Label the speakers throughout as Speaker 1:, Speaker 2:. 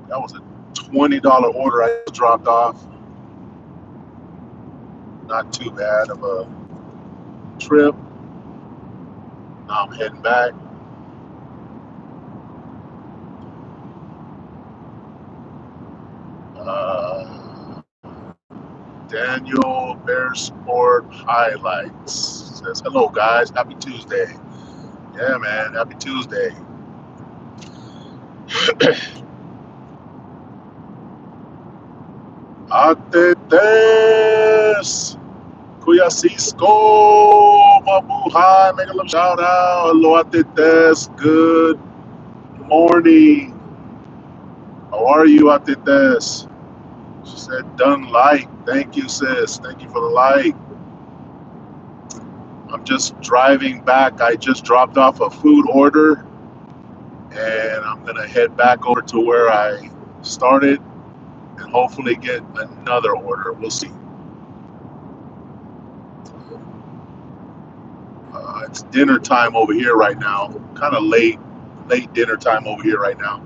Speaker 1: That was a $20 order I just dropped off. Not too bad of a trip. Now I'm heading back. Uh, Daniel Bear Sport Highlights says, "Hello guys, happy Tuesday." Yeah, man, happy Tuesday. Atetes, Kuya Cisco, Mabuhay, make a little shout out. Hello, Atetes. Good morning. How are you, Atetes? She said, done light. Thank you, sis. Thank you for the light. I'm just driving back. I just dropped off a food order and I'm going to head back over to where I started and hopefully get another order. We'll see. It's dinner time over here right now. Kind of late dinner time over here right now.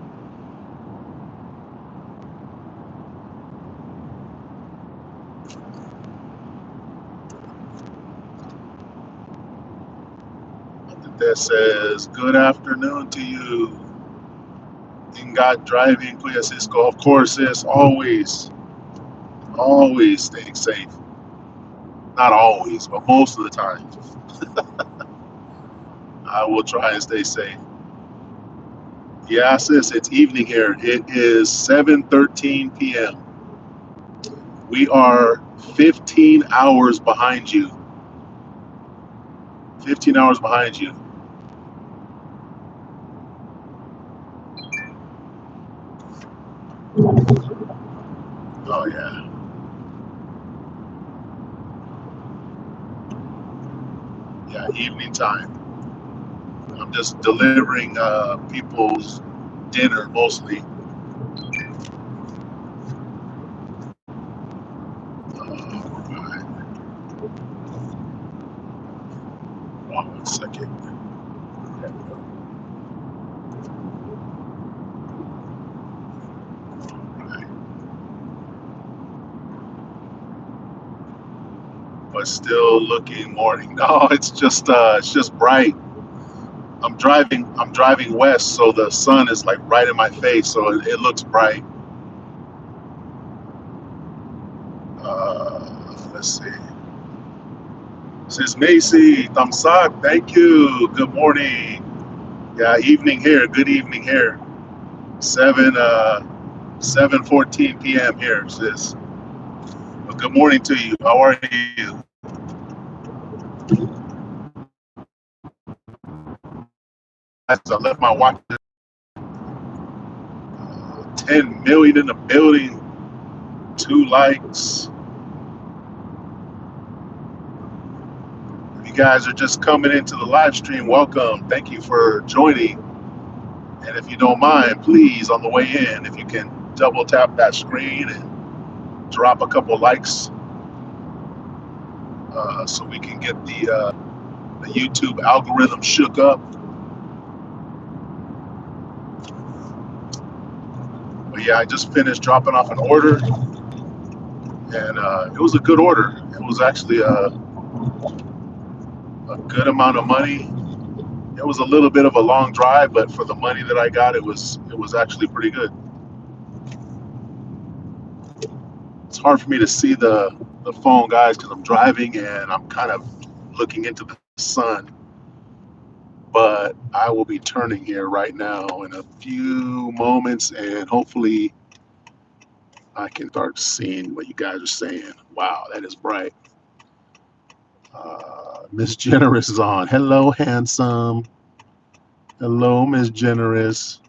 Speaker 1: That says, good afternoon to you. Ingat driving, Kuya Cisco. Of course, sis, always staying safe. Not always, but most of the time. I will try and stay safe. Yeah, sis, it's evening here. It is 7:13 p.m. We are 15 hours behind you. 15 hours behind you. Oh, yeah. Yeah, evening time. I'm just delivering people's dinner mostly. Right. Hold on 1 second. Right. But still looking morning. No, it's just bright. I'm driving west, so the sun is like right in my face, so it looks bright. Let's see. Says Macy, Tamsak, thank you. Good morning. Yeah, evening here. Good evening here. 7:14 p.m. here, sis. Well, good morning to you. How are you? I left my watch. 10 million in the building. 2 likes. If you guys are just coming into the live stream, welcome. Thank you for joining. And if you don't mind, please, on the way in, if you can double tap that screen and drop a couple likes so we can get the YouTube algorithm shook up. But yeah, I just finished dropping off an order, and it was a good order. It was actually a good amount of money. It was a little bit of a long drive, but for the money that I got, it was actually pretty good. It's hard for me to see the phone, guys, because I'm driving and I'm kind of looking into the sun. But I will be turning here right now in a few moments, and hopefully I can start seeing what you guys are saying. Wow, that is bright. Miss Generous is on. Hello, handsome. Hello, Miss Generous.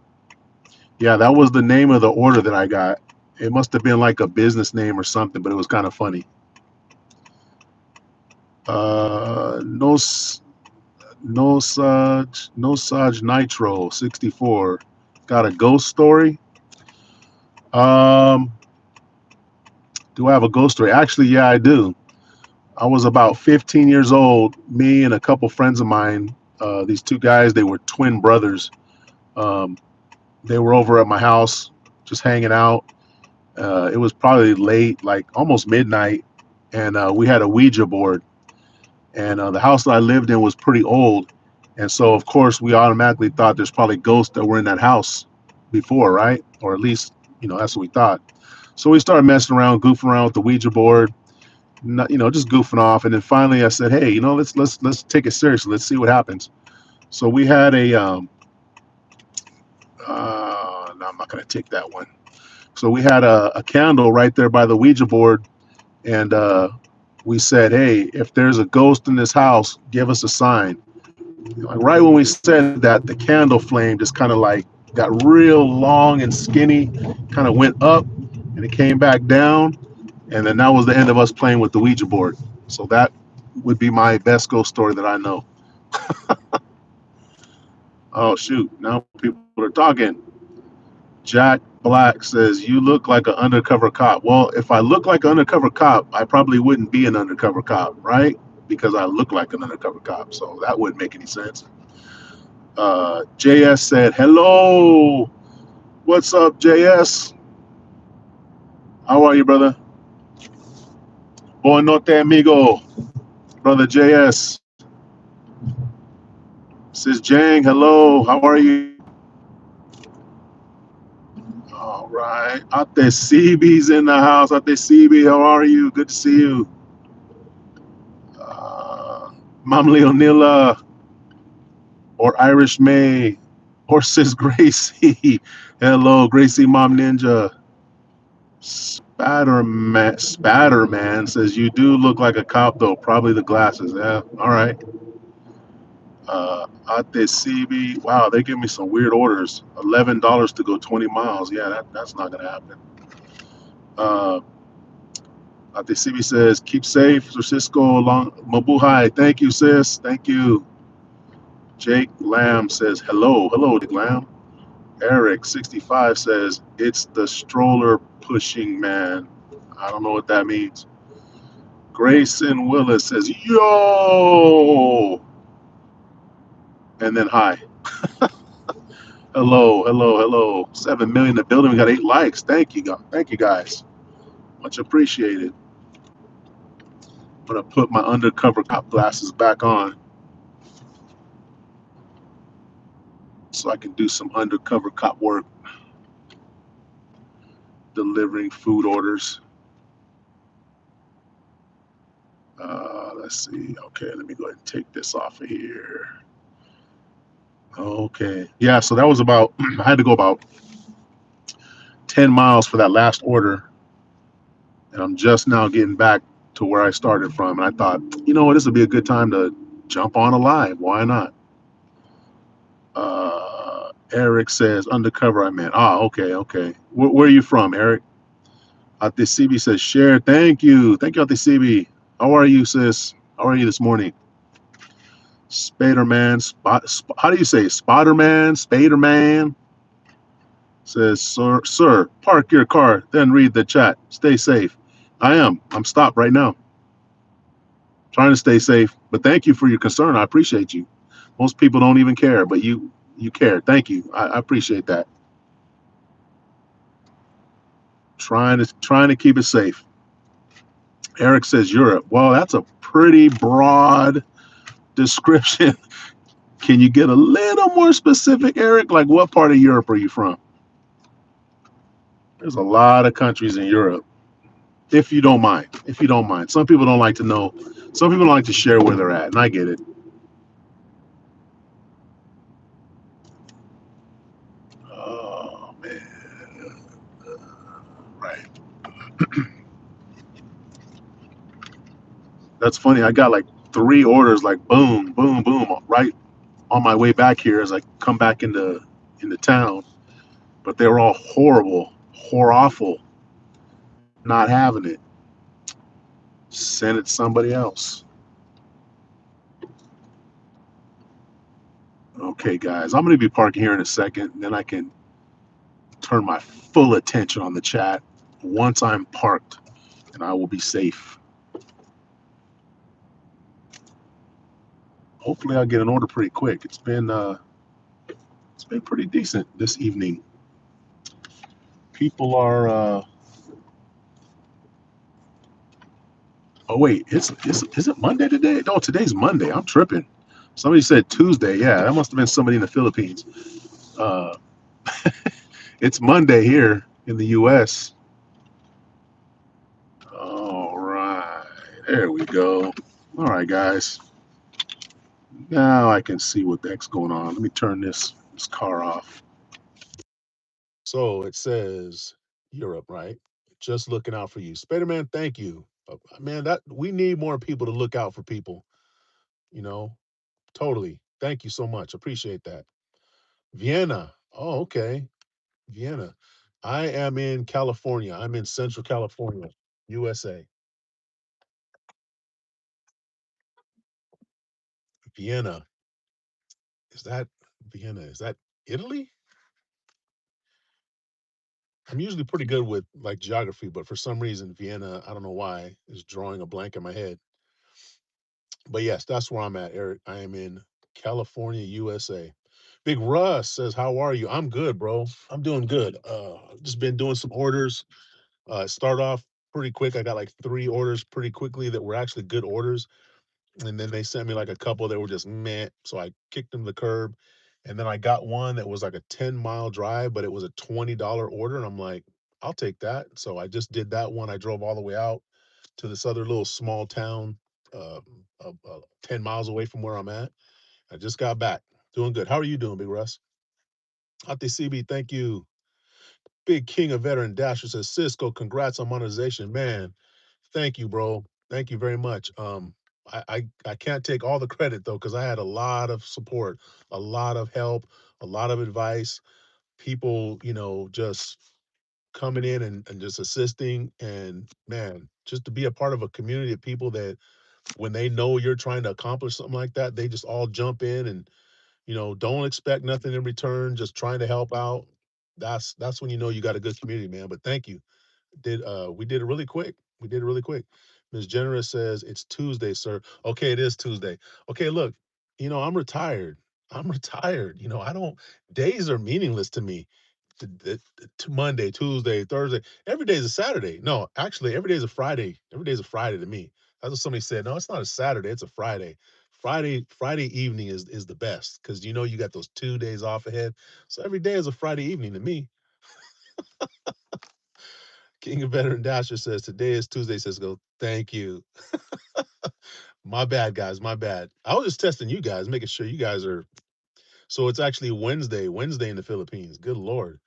Speaker 1: Yeah, that was the name of the order that I got. It must have been like a business name or something, but it was kind of funny. No, no Saj Nitro 64. Got a ghost story. Um, do I have a ghost story? Actually, yeah, I do. I was about 15 years old. Me and a couple friends of mine, these two guys, they were twin brothers. Um, they were over at my house. just hanging out. It was probably late, like almost midnight, and we had a Ouija board. And the house that I lived in was pretty old, and so of course we automatically thought there's probably ghosts that were in that house before, right? Or at least that's what we thought. So we started messing around, goofing around with the Ouija board, not, just goofing off. And then finally I said, hey, let's take it seriously. Let's see what happens. So we had a no, I'm not gonna take that one. So we had a candle right there by the Ouija board, and we said, hey, if there's a ghost in this house, give us a sign. Like right when we said that, the candle flame just kind of like got real long and skinny, kind of went up, and it came back down, and then that was the end of us playing with the Ouija board. So that would be my best ghost story that I know. Oh shoot! Now people are talking. Jack Black says you look like an undercover cop. Well, if I look like an undercover cop, I probably wouldn't be an undercover cop, right? Because I look like an undercover cop, so that wouldn't make any sense. JS said, "Hello, what's up, JS? How are you, brother? Boa noite, amigo, brother JS." Says Jang, hello, how are you? All right, Ate CB's in the house. Ate CB, how are you? Good to see you. Mam Leonilla or Irish May or Sis Gracie. Hello, Gracie Mom Ninja. Spatterman says you do look like a cop though. Probably the glasses. Yeah. All right. Ate CB. Wow, they give me some weird orders. $11 to go 20 miles. Yeah, that's not gonna happen. Uh, Ate CB says keep safe. Francisco long Mabuhay. Thank you, sis. Thank you. Jake Lamb says hello. Hello, Jake Lamb. Eric 65 says it's the stroller pushing man. I don't know what that means. Grayson Willis says yo, and then hi. Hello. 7 million in the building. We got 8 likes. Thank you, thank you guys. Much appreciated. I'm gonna put my undercover cop glasses back on so I can do some undercover cop work, delivering food orders. Let's see. Okay, let me go ahead and take this off of here. Okay. Yeah, so that was about, I had to go about 10 miles for that last order. And I'm just now getting back to where I started from. And I thought, this would be a good time to jump on a live. Why not? Eric says, undercover, I meant. Ah, okay. Where are you from, Eric? Atisibi says, share. Thank you. Thank you, Atisibi. How are you, sis? How are you this morning? Spaderman, how do you say Spiderman? Spaderman says, sir, park your car, then read the chat. Stay safe. I'm stopped right now. Trying to stay safe. But thank you for your concern. I appreciate you. Most people don't even care, but you care. Thank you. I appreciate that. Trying to keep it safe. Eric says Europe. Well, that's a pretty broad description. Can you get a little more specific, Eric? Like what part of Europe are you from? There's a lot of countries in Europe. If you don't mind. If you don't mind. Some people don't like to know. Some people don't like to share where they're at, and I get it. Oh man. Right. That's funny. I got like 3 orders, like boom, boom, boom, right on my way back here as I come back into town. But they were all horrible, awful. Not having it. Send it to somebody else. Okay, guys, I'm gonna be parking here in a second. Then I can turn my full attention on the chat once I'm parked, and I will be safe. Hopefully, I'll get an order pretty quick. It's been pretty decent this evening. People are. Oh wait, is it Monday today? No, today's Monday. I'm tripping. Somebody said Tuesday. Yeah, that must have been somebody in the Philippines. Uh, it's Monday here in the U.S. All right, there we go. All right, guys. Now I can see what the heck's going on. Let me turn this car off. So it says Europe, right? Just looking out for you, Spider-Man. Thank you, man. That we need more people to look out for people. You know, totally. Thank you so much. Appreciate that. Vienna. Oh, okay. Vienna. I am in California. I'm in Central California, USA. Vienna. Is that Vienna? Is that Italy? I'm usually pretty good with like geography, but for some reason, Vienna, I don't know why, is drawing a blank in my head. But yes, that's where I'm at, Eric. I am in California, USA. Big Russ says, "How are you?" I'm good, bro. I'm doing good. Just been doing some orders. Start off pretty quick. I got like 3 orders pretty quickly that were actually good orders, and then they sent me like a couple that were just meh. So I kicked them to the curb, and then I got one that was like a 10-mile drive, but it was a $20 order, and I'm like, I'll take that. So I just did that one. I drove all the way out to this other little small town, 10 miles away from where I'm at. I just got back. Doing good. How are you doing, Big Russ? Ate CB, thank you. Big King of Veteran Dasher says, Cisco, congrats on monetization. Man, thank you, bro. Thank you very much. I can't take all the credit though, because I had a lot of support, a lot of help, a lot of advice, people, just coming in and just assisting. And man, just to be a part of a community of people that when they know you're trying to accomplish something like that, they just all jump in and don't expect nothing in return, just trying to help out. That's when you know you got a good community, man. But thank you. We did it really quick. We did it really quick. Ms. Generous says it's Tuesday, sir. Okay, it is Tuesday. Okay, look, I'm retired. I'm retired. I don't days are meaningless to me. Monday, Tuesday, Thursday. Every day is a Saturday. No, actually, every day is a Friday. Every day is a Friday to me. That's what somebody said. No, it's not a Saturday. It's a Friday. Friday evening is the best because you got those 2 days off ahead. So every day is a Friday evening to me. King of Veteran Dasher says today is Tuesday. Says go. Thank you. My bad, guys. My bad. I was just testing you guys, making sure you guys are. So it's actually Wednesday. Wednesday in the Philippines. Good lord.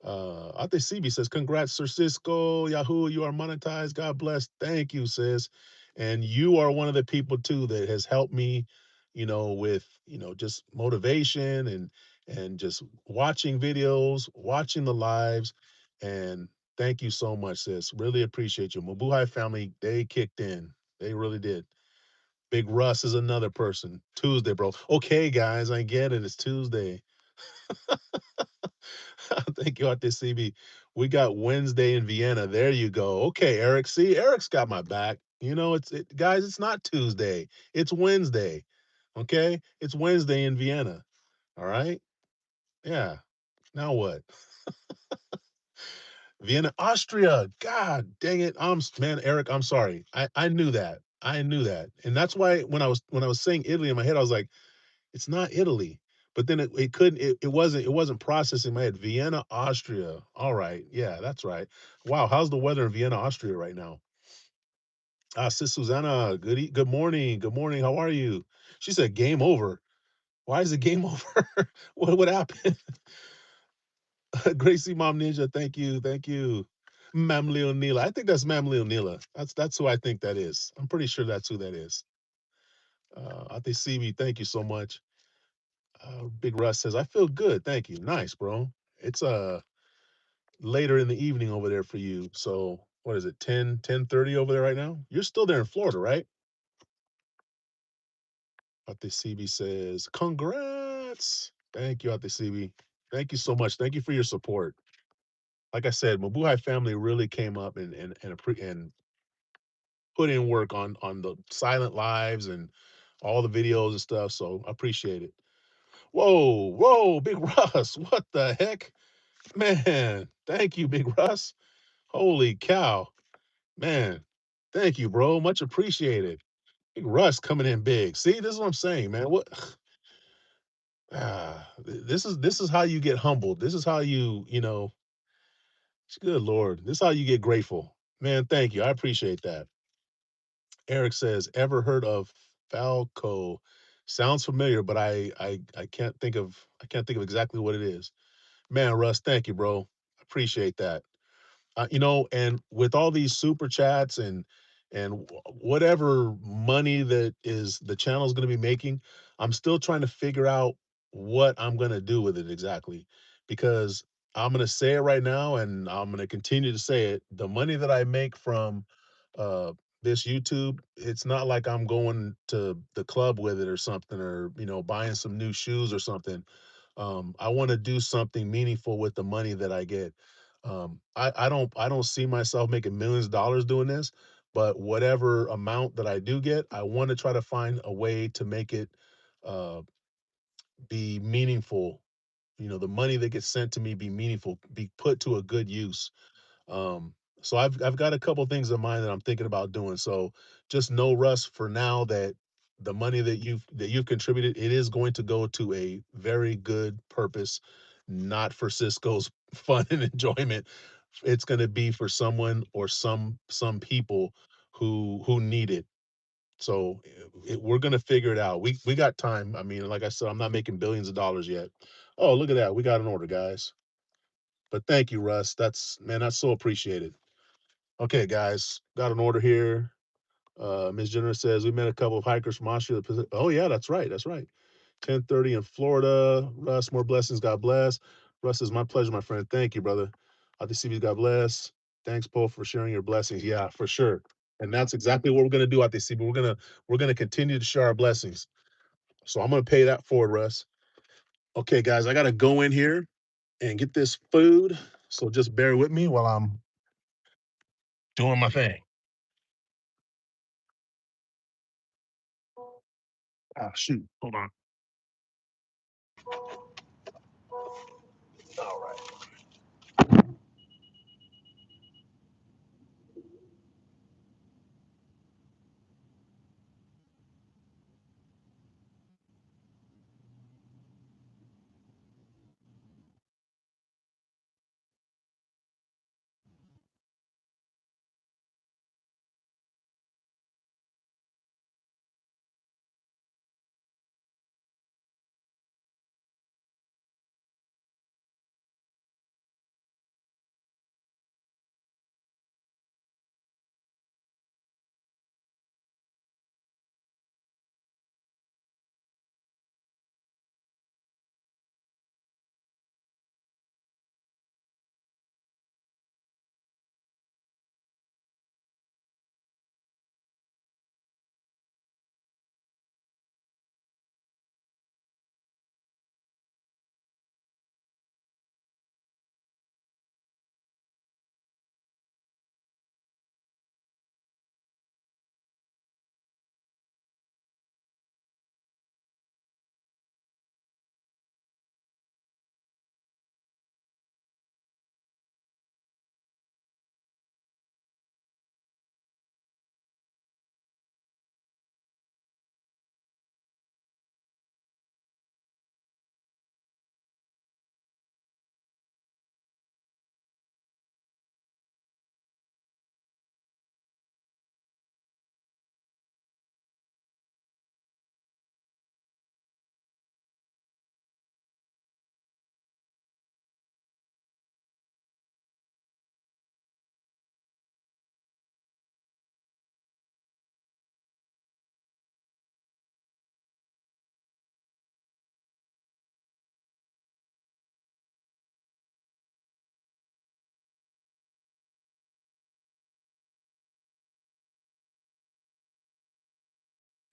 Speaker 1: Ate CB says, congrats, Sir Cisco. Yahoo, you are monetized. God bless. Thank you, sis. And you are one of the people too that has helped me, with just motivation and just watching videos, watching the lives. And thank you so much, sis. Really appreciate you. Mabuhay family, they kicked in. They really did. Big Russ is another person. Tuesday, bro. Okay, guys, I get it. It's Tuesday. Thank you, Ate CB. We got Wednesday in Vienna. There you go. Okay, Eric. See, Eric's got my back. Guys, it's not Tuesday. It's Wednesday. Okay? It's Wednesday in Vienna. All right? Yeah. Now what? Vienna, Austria. God dang it. Man, Eric, I'm sorry. I knew that. I knew that. And that's why when I was saying Italy in my head, I was like, it's not Italy. But then it couldn't it wasn't processing in my head. Vienna, Austria. All right. Yeah, that's right. Wow, how's the weather in Vienna, Austria right now? Sis Susanna, good morning. Good morning. How are you? She said game over. Why is it game over? What happened? Gracie Mom Ninja, thank you. Thank you. Mam Leonila. I think that's Mam Leonila. That's who I think that is. I'm pretty sure that's who that is. Ate CB, thank you so much. Big Russ says, I feel good. Thank you. Nice, bro. It's later in the evening over there for you. So what is it, 10:30 over there right now? You're still there in Florida, right? Ate CB says, congrats. Thank you, Ate CB. Thank you so much. Thank you for your support. Like I said, Mabuhay family really came up and put in work on the silent lives and all the videos and stuff. So I appreciate it. Whoa, whoa, Big Russ. What the heck? Man, thank you, Big Russ. Holy cow. Man, thank you, bro. Much appreciated. Big Russ coming in big. See, this is what I'm saying, man. What this is how you get humbled. This is how good Lord. This is how you get grateful. Man, thank you. I appreciate that. Eric says, "Ever heard of Falco? Sounds familiar, but I can't think of exactly what it is." Man, Russ, thank you, bro. Appreciate that. And with all these super chats and whatever money that is the channel is going to be making, I'm still trying to figure out what I'm going to do with it exactly, because I'm going to say it right now and I'm going to continue to say it. The money that I make from uh this YouTube, it's not like I'm going to the club with it or something, or buying some new shoes or something. I want to do something meaningful with the money that I get. I don't see myself making millions of dollars doing this, but whatever amount that I do get, I want to try to find a way to make it uh, be meaningful. The money that gets sent to me be meaningful, be put to a good use. So I've got a couple things in mind that I'm thinking about doing. So just know, Russ, for now, that the money that you've contributed, it is going to go to a very good purpose, not for Cisco's fun and enjoyment. It's going to be for someone or some people who need it. So we're going to figure it out. We got time. I mean, like I said, I'm not making billions of dollars yet. Oh, look at that. We got an order, guys. But thank you, Russ. That's so appreciated. Okay, guys, got an order here. Ms. Jenner says we met a couple of hikers from Austria. Oh yeah, that's right. That's right. 10:30 in Florida. Russ, more blessings. God bless. Russ is my pleasure, my friend. Thank you, brother. ITCB, God bless. Thanks, Paul, for sharing your blessings. Yeah, for sure. And that's exactly what we're gonna do, ITCB. We're gonna continue to share our blessings. So I'm gonna pay that forward, Russ. Okay, guys, I gotta go in here and get this food. So just bear with me while I'm doing my thing. Ah, shoot. Hold on. All right.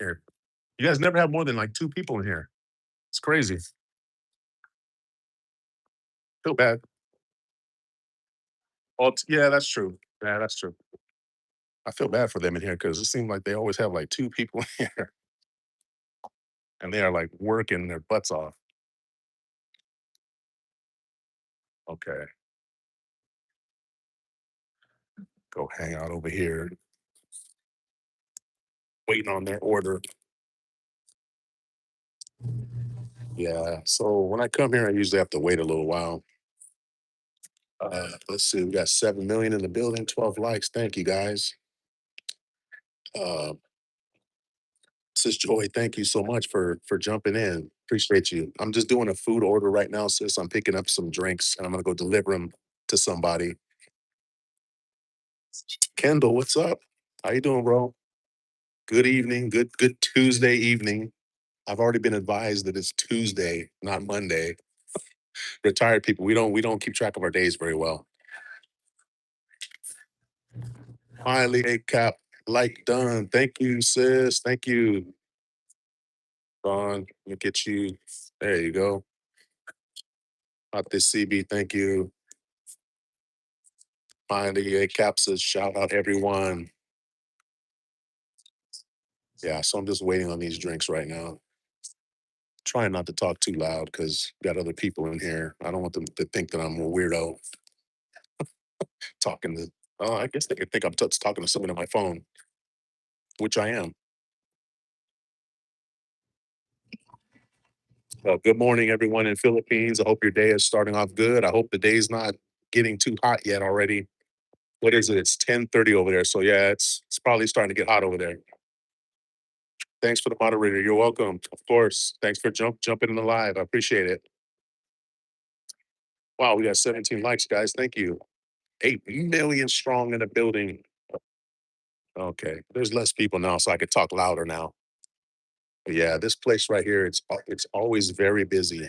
Speaker 1: Here. You guys never have more than like two people in here. It's crazy. Feel bad. Oh, yeah, that's true. Yeah, that's true. I feel bad for them in here because it seems like they always have like two people in here and they are like working their butts off.
Speaker 2: Okay, go hang out over here, waiting on their order. Yeah. So when I come here, I usually have to wait a little while. Let's see, we got 7 million in the building, 12 likes. Thank you guys. Uh, Sis Joy, thank you so much for jumping in. Appreciate you. I'm just doing a food order right now, sis. I'm picking up some drinks and I'm gonna go deliver them to somebody. Kendall, what's up? How you doing, bro? Good evening. Good Tuesday evening. I've already been advised that it's Tuesday, not Monday. Retired people, we don't keep track of our days very well. Finally, a cap like done. Thank you, sis. Thank you. Don, let me get you. There you go. Out this CB. Thank you. Finally, a cap says shout out everyone. Yeah, so I'm just waiting on these drinks right now. Trying not to talk too loud because we got other people in here. I don't want them to think that I'm a weirdo talking to. Oh, I guess they could think I'm just talking to someone on my phone, which I am. Good morning, everyone in Philippines. I hope your day is starting off good. I hope the day's not getting too hot yet already. What is it? It's 10:30 over there. So yeah, it's probably starting to get hot over there. Thanks for the moderator. You're welcome. Of course. Thanks for jumping in the live. I appreciate it. Wow, we got 17 likes, guys. Thank you. 8 million strong in the building. Okay. There's less people now, so I could talk louder now. But yeah, this place right here, it's always very busy.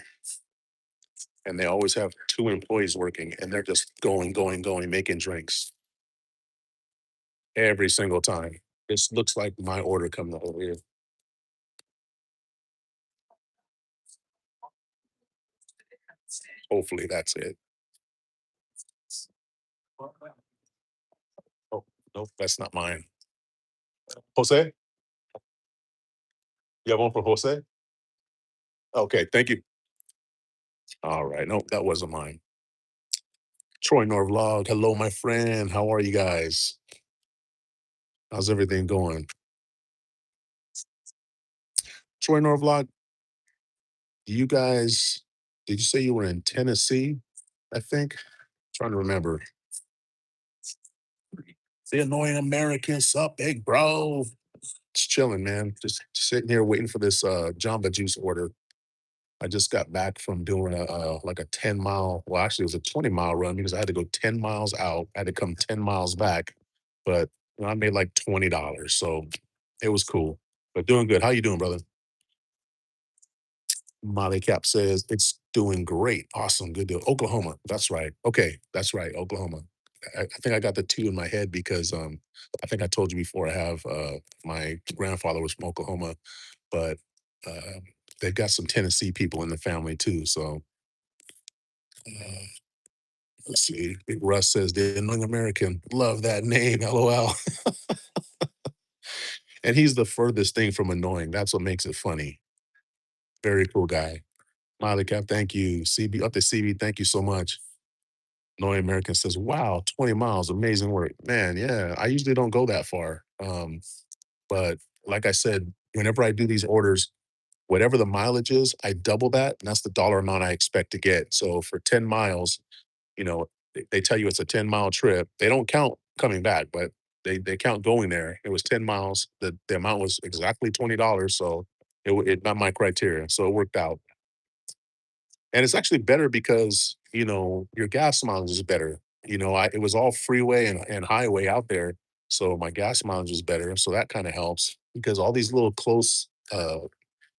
Speaker 2: And they always have two employees working and they're just going, making drinks every single time. This looks like my order coming over here. Hopefully that's it. Oh, nope, that's not mine. Jose, you have one for Jose? Okay, thank you. All right. Nope, that wasn't mine. Troy Norvlog. Hello, my friend. How are you guys? How's everything going? Troy Norvlog, you guys, did you say you were in Tennessee? I think. Trying to remember. The annoying Americans up, big bro. Just chilling, man. Just sitting here waiting for this Jamba Juice order. I just got back from doing a like a 10 mile. Well, actually, it was a 20 mile run because I had to go 10 miles out. I had to come 10 miles back, but I made like $20, so it was cool. But doing good. How you doing, brother? Molly Cap says it's doing great. Awesome. Good deal. Oklahoma. That's right. Okay. That's right. Oklahoma. I think I got the two in my head because I think I told you before I have my grandfather was from Oklahoma, but uh they've got some Tennessee people in the family too. So uh, let's see. Big Russ says the young American. Love that name. LOL. And he's the furthest thing from annoying. That's what makes it funny. Very cool guy. Molly Cap, thank you. CB up to CB, thank you so much. Knowing American says, wow, 20 miles, amazing work. Man, yeah, I usually don't go that far. But like I said, whenever I do these orders, whatever the mileage is, I double that, and that's the dollar amount I expect to get. So for 10 miles, they tell you it's a 10-mile trip. They don't count coming back, but they count going there. It was 10 miles. The amount was exactly $20. So it met my criteria. So it worked out. And it's actually better because, your gas mileage is better. It was all freeway and highway out there. So my gas mileage is better. So that kind of helps because all these little close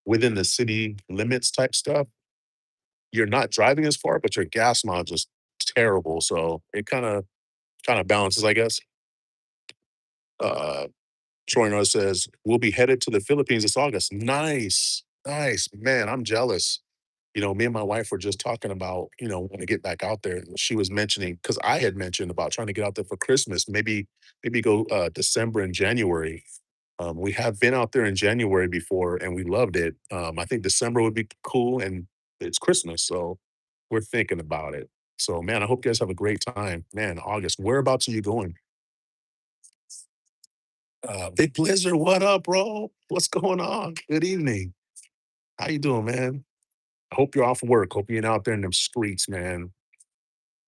Speaker 2: within the city limits type stuff, you're not driving as far, but your gas mileage is terrible. So it kind of balances, I guess. Uh Troy North says, we'll be headed to the Philippines this August. Nice. Nice. Man, I'm jealous. Me and my wife were just talking about, when to get back out there. She was mentioning because I had mentioned about trying to get out there for Christmas, maybe go December and January. We have been out there in January before and we loved it. I think December would be cool and it's Christmas, so we're thinking about it. So, man, I hope you guys have a great time. Man, August, whereabouts are you going? Big Blizzard, what up, bro? What's going on? Good evening. How you doing, man? I hope you're off work. Hope you're out there in them streets, man.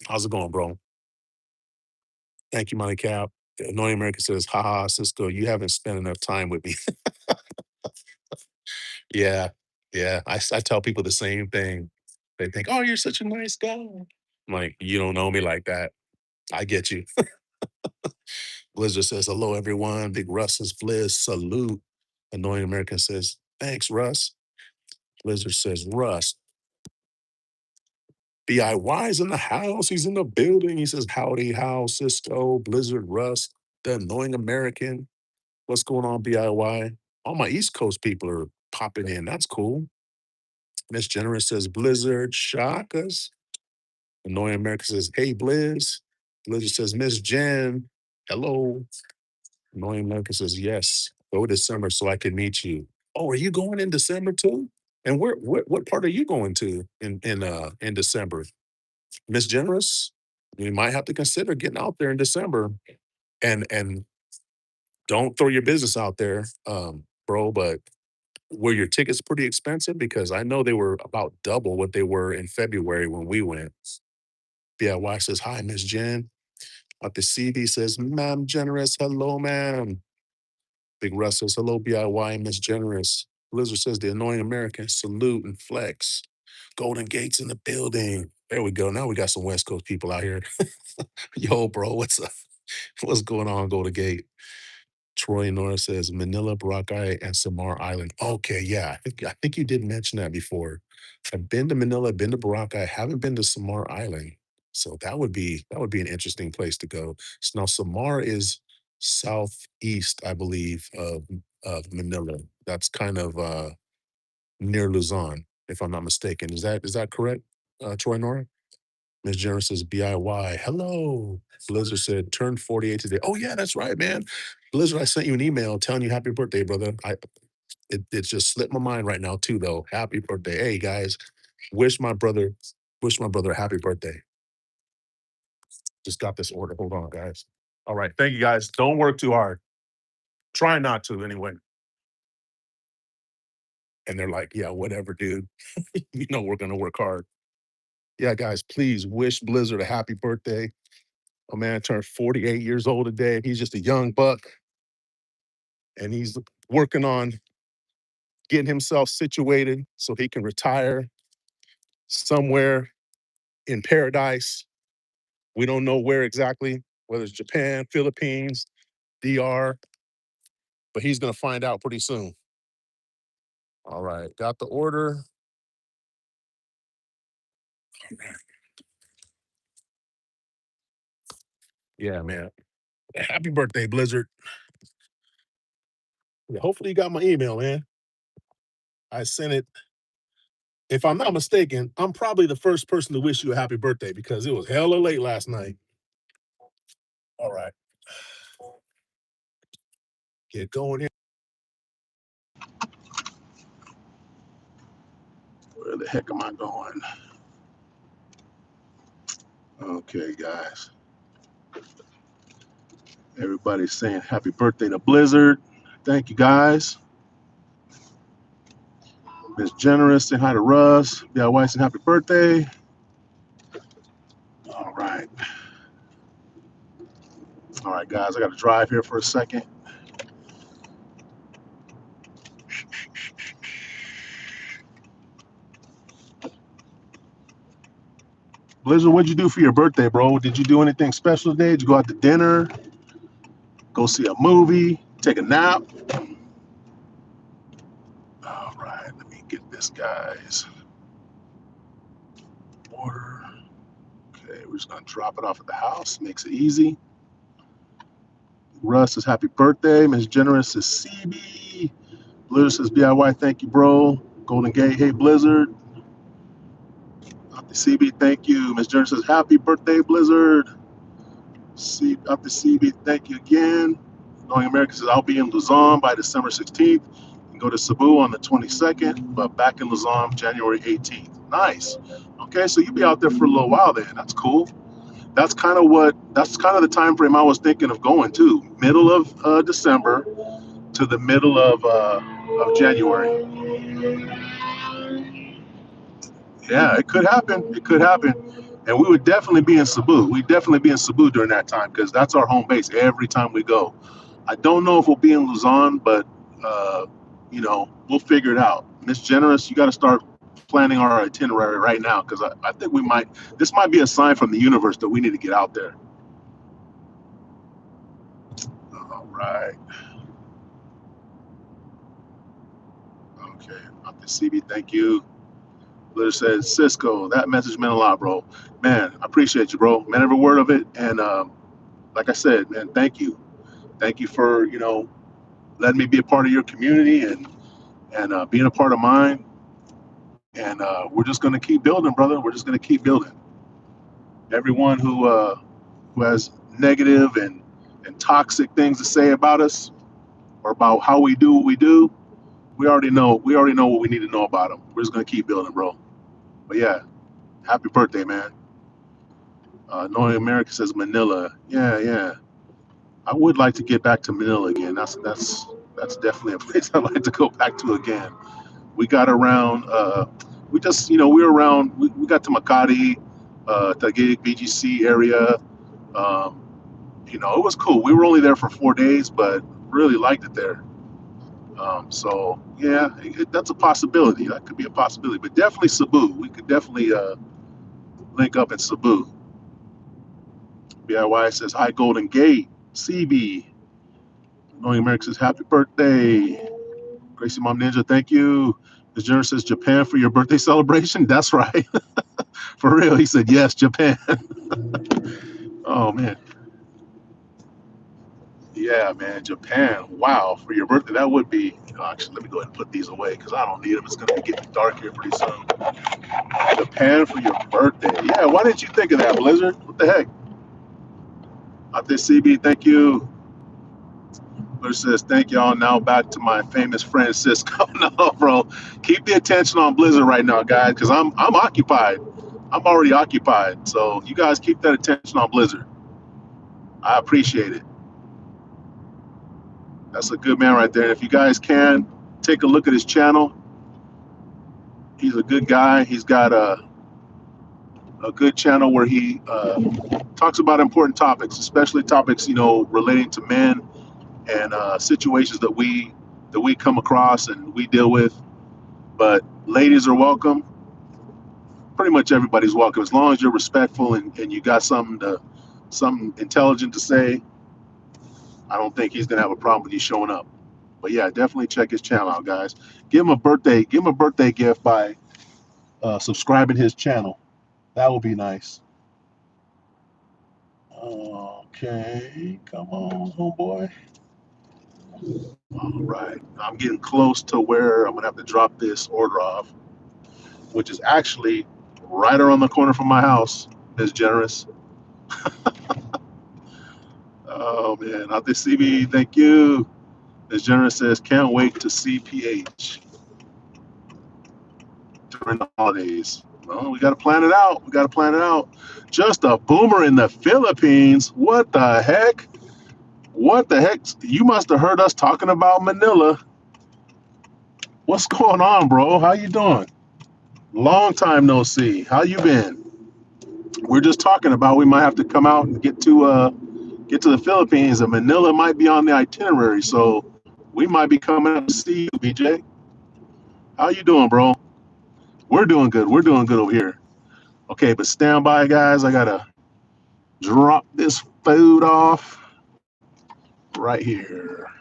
Speaker 2: How's it going, bro? Thank you, Money Cap. The Annoying American says, haha, Cisco, you haven't spent enough time with me. Yeah, yeah. I tell people the same thing. They think, oh, you're such a nice guy. I'm like, you don't know me like that. I get you. Blizzard says, hello, everyone. Big Russ says, Blizz, salute. Annoying American says, thanks, Russ. Blizzard says, Russ, BIY's in the house. He's in the building. He says, howdy, how, Cisco, Blizzard, Russ, the Annoying American. What's going on, BIY? All my East Coast people are popping in. That's cool. Miss Generous says, Blizzard, Shakas. Annoying America says, hey, Blizz. Blizzard says, Miss Jen, hello. Annoying America says, yes, go December so I can meet you. Oh, are you going in December too? And what part are you going to in December? Miss Generous, you might have to consider getting out there in December and don't throw your business out there, bro, but were your tickets pretty expensive? Because I know they were about double what they were in February when we went. BIY says, hi, Miss Jen. At the CD says, Ma'am Generous, hello, ma'am. Big Russ says, hello, BIY, Miss Generous. Blizzard says, the Annoying American, salute and flex. Golden Gates in the building. There we go. Now we got some West Coast people out here. Yo, bro, what's up? What's going on, Golden Gate? Troy Norris says Manila, Boracay, and Samar Island. Okay, yeah, I think you did mention that before. I've been to Manila, been to Boracay, haven't been to Samar Island. So that would be an interesting place to go. So now Samar is southeast, I believe, of Manila. That's kind of near Luzon, if I'm not mistaken. Is that correct, Troy Nora? Miss Jenner says BIY. Hello. Blizzard said turned 48 today. Oh yeah, that's right, man. Blizzard, I sent you an email telling you happy birthday, brother. It just slipped my mind right now too, though. Happy birthday. Hey guys, wish my brother, wish my brother a happy birthday. Just got this order. Hold on, guys. All right. Thank you guys. Don't work too hard. Try not to anyway. And they're like, yeah, whatever, dude. You know we're gonna work hard. Yeah, guys, please wish Blizzard a happy birthday. A man turned 48 years old today. He's just a young buck, and he's working on getting himself situated so he can retire somewhere in paradise. We don't know where exactly, whether it's Japan, Philippines, DR, but he's going to find out pretty soon. All right, got the order. Yeah, man. Happy birthday, Blizzard. Yeah, hopefully you got my email, man. I sent it. If I'm not mistaken, I'm probably the first person to wish you a happy birthday because it was hella late last night. All right, get going here.
Speaker 1: Where the heck am I going? Okay, guys. Everybody's saying happy birthday to Blizzard. Thank you, guys. Miss Generous, say hi to Russ. DIY, saying happy birthday. All right. All right, guys. I got to drive here for a second. Blizzard, what'd you do for your birthday, bro? Did you do anything special today? Did you go out to dinner? Go see a movie? Take a nap? All right. Let me get this, guys. Order. Okay, we're just gonna drop it off at the house. Makes it easy. Russ says happy birthday. Miss Generous says CB. Blizzard says DIY. Thank you, bro. Golden Gate. Hey, Blizzard. Up the CB. Thank you. Miss Generous says happy birthday, Blizzard. Up the CB. Thank you again. Knowing America says I'll be in Luzon by December 16th. You can Go to Cebu on the 22nd, but back in Luzon January 18th. Nice. Okay, so you'll be out there for a little while then. That's cool. That's kind of the time frame I was thinking of going to. Middle of December to the middle of January. Yeah, it could happen. It could happen. And we would definitely be in Cebu. We'd definitely be in Cebu during that time because that's our home base every time we go. I don't know if we'll be in Luzon, but we'll figure it out. Miss Generous, you got to start planning our itinerary right now because I think we might. This might be a sign from the universe that we need to get out there. All right. Okay. Up to CB. Thank you. Litter says, Cisco, that message meant a lot, bro. Man, I appreciate you, bro. Man, every word of it. And like I said, man, thank you. Thank you for, letting me be a part of your community and being a part of mine. And we're just going to keep building, brother. We're just going to keep building. Everyone who has negative and toxic things to say about us or about how we do what we do, we already know. We already know what we need to know about them. We're just going to keep building, bro. But yeah, happy birthday, man. Knowing America says Manila. Yeah, yeah. I would like to get back to Manila again. That's definitely a place I'd like to go back to again. We got around. We just we were around. We got to Makati, Taguig, BGC area. Um, it was cool. We were only there for 4 days, but really liked it there. So yeah, that's a possibility. That could be a possibility. But definitely Cebu. We could definitely link up at Cebu. BIY says hi Golden Gate. CB. Knowing America says happy birthday. Gracie Mom Ninja, thank you. Ms. Jenner says Japan for your birthday celebration. That's right. For real. He said yes, Japan. Oh man. Yeah, man. Japan. Wow. For your birthday, that would be actually let me go ahead and put these away because I don't need them. It's gonna be getting dark here pretty soon. Japan for your birthday. Yeah, why didn't you think of that, Blizzard? What the heck? Out there, CB, thank you. Blizzard says, thank y'all. Now back to my famous friend Cisco. No, bro. Keep the attention on Blizzard right now, guys, because I'm occupied. I'm already occupied. So you guys keep that attention on Blizzard. I appreciate it. That's a good man right there. And if you guys can take a look at his channel, he's a good guy. He's got a good channel where he talks about important topics, especially topics relating to men and situations that we come across and we deal with. But ladies are welcome. Pretty much everybody's welcome as long as you're respectful and you got something intelligent to say. I don't think he's gonna have a problem with you showing up. But yeah, definitely check his channel out, guys. Give him a birthday gift by subscribing his channel. That would be nice. Okay, come on, homeboy. All right, I'm getting close to where I'm gonna have to drop this order off, which is actually right around the corner from my house. Ms. Generous. Oh man, out there, CB. Thank you. Ms. Generous says, can't wait to see PH during the holidays. Well, we got to plan it out. We got to plan it out. Just a boomer in the Philippines. What the heck? What the heck? You must have heard us talking about Manila. What's going on, bro? How you doing? Long time no see. How you been? We're just talking about we might have to come out and get to the Philippines, and Manila might be on the itinerary. So we might be coming up to see you, BJ. How you doing, bro? We're doing good. We're doing good over here. Okay, but stand by, guys. I gotta drop this food off right here.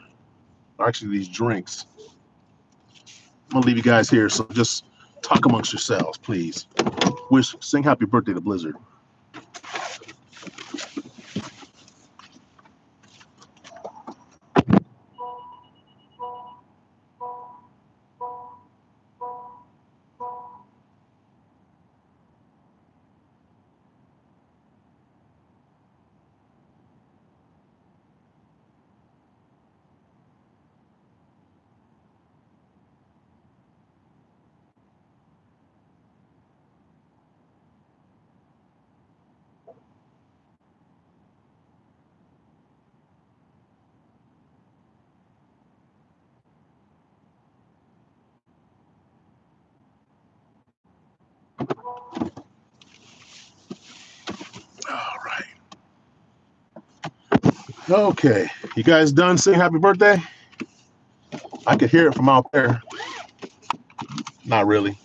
Speaker 1: Actually, these drinks. I'm gonna leave you guys here. So just talk amongst yourselves, please. Sing happy birthday to Blizzard. Okay, you guys done saying happy birthday? I could hear it from out there. Not really.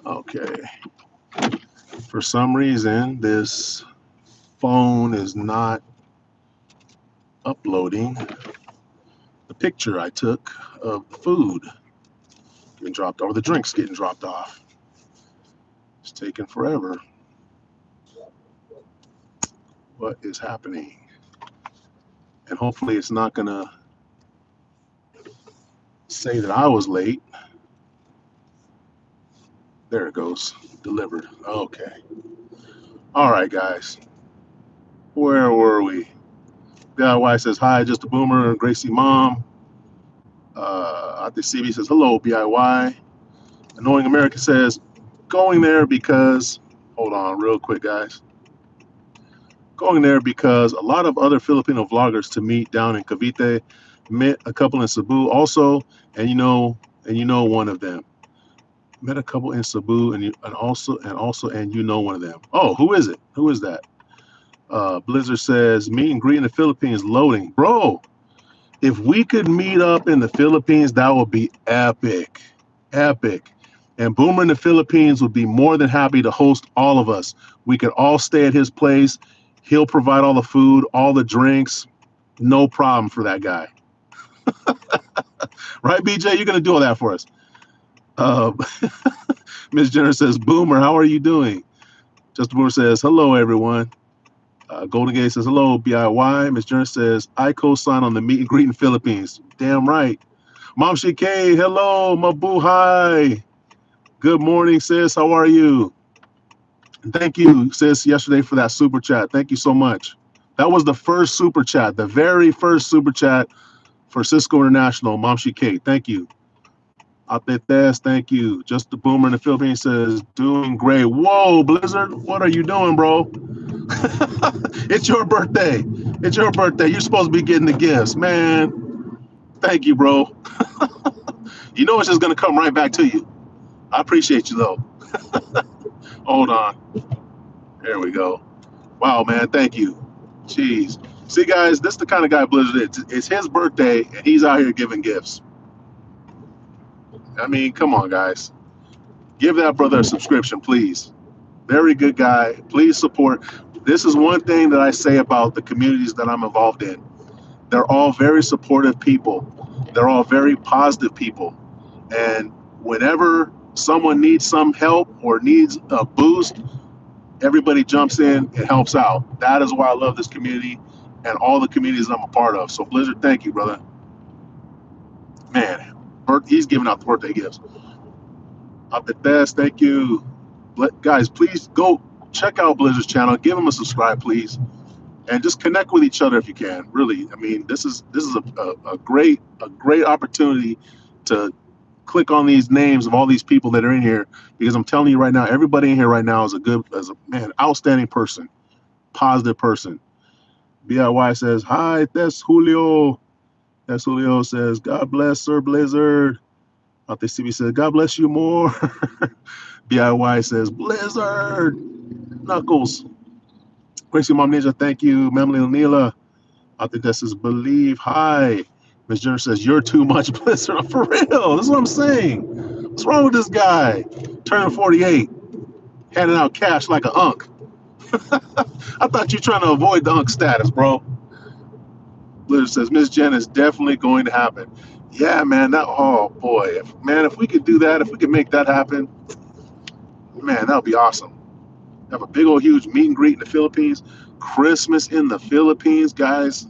Speaker 1: Okay. For some reason, this phone is not uploading the picture I took of the food getting dropped off, or the drinks getting dropped off. It's taking forever. What is happening? And hopefully, it's not going to say that I was late. There it goes. Delivered. Okay. All right, guys. Where were we? BIY says, hi, just a boomer. And Gracie Mom. The CB says, hello, BIY. Annoying America says, going there because, hold on real quick, guys. Going there because a lot of other Filipino vloggers to meet down in Cavite, met a couple in Cebu also, and one of them. Met a couple in Cebu and you know one of them. Oh, who is it? Who is that? Blizzard says, meet and greet in the Philippines loading. Bro, if we could meet up in the Philippines, that would be epic. Epic. And Boomer in the Philippines would be more than happy to host all of us. We could all stay at his place. He'll provide all the food, all the drinks. No problem for that guy. Right, BJ? You're going to do all that for us. Uh, Ms. Jenner says, Boomer, how are you doing? Justin Boomer says, hello, everyone. Golden Gate says, hello, BIY. Ms. Jenner says, I co-sign on the meet and greet in Philippines. Damn right. Mom Shike, hello, Mabuhay. Good morning, sis. How are you? And thank you, sis, yesterday for that super chat. Thank you so much. That was the first super chat, the very first super chat for Cisco International, Mom Shike. Thank you. Apetes, thank you. Just the Boomer in the Philippines says, doing great. Whoa, Blizzard, what are you doing, bro? It's your birthday. It's your birthday. You're supposed to be getting the gifts, man. Thank you, bro. You know it's just gonna come right back to you. I appreciate you though. Hold on. There we go. Wow, man. Thank you. Jeez. See, guys, this is the kind of guy Blizzard is. It's his birthday, and he's out here giving gifts. I mean, come on, guys. Give that brother a subscription, please. Very good guy. Please support. This is one thing that I say about the communities that I'm involved in. They're all very supportive people. They're all very positive people. And whenever someone needs some help or needs a boost, everybody jumps in and helps out. That is why I love this community and all the communities I'm a part of. So Blizzard, thank you, brother. Man, he's giving out the birthday gifts. Up the best, thank you. Guys, please go check out Blizzard's channel. Give him a subscribe, please, and just connect with each other if you can. Really, I mean, this is a great opportunity to click on these names of all these people that are in here, because I'm telling you right now, everybody in here right now is outstanding person, positive person. BIY says, hi, that's Julio. That's Julio says, God bless Sir Blizzard. Out there, CB says, God bless you more. BIY says, Blizzard. Knuckles. Gracie Mom Ninja, thank you. Mamily O'Neila. Out there, that says, believe. Hi. Miss Jenner says, you're too much, Blizzard. For real. That's what I'm saying. What's wrong with this guy? Turning 48, handing out cash like an unk. I thought you were trying to avoid the unk status, bro. Blizzard says, Miss Jen is definitely going to happen. Yeah, man. Oh boy, if we could do that, if we could make that happen, man, that would be awesome. Have a big old huge meet and greet in the Philippines, Christmas in the Philippines, guys.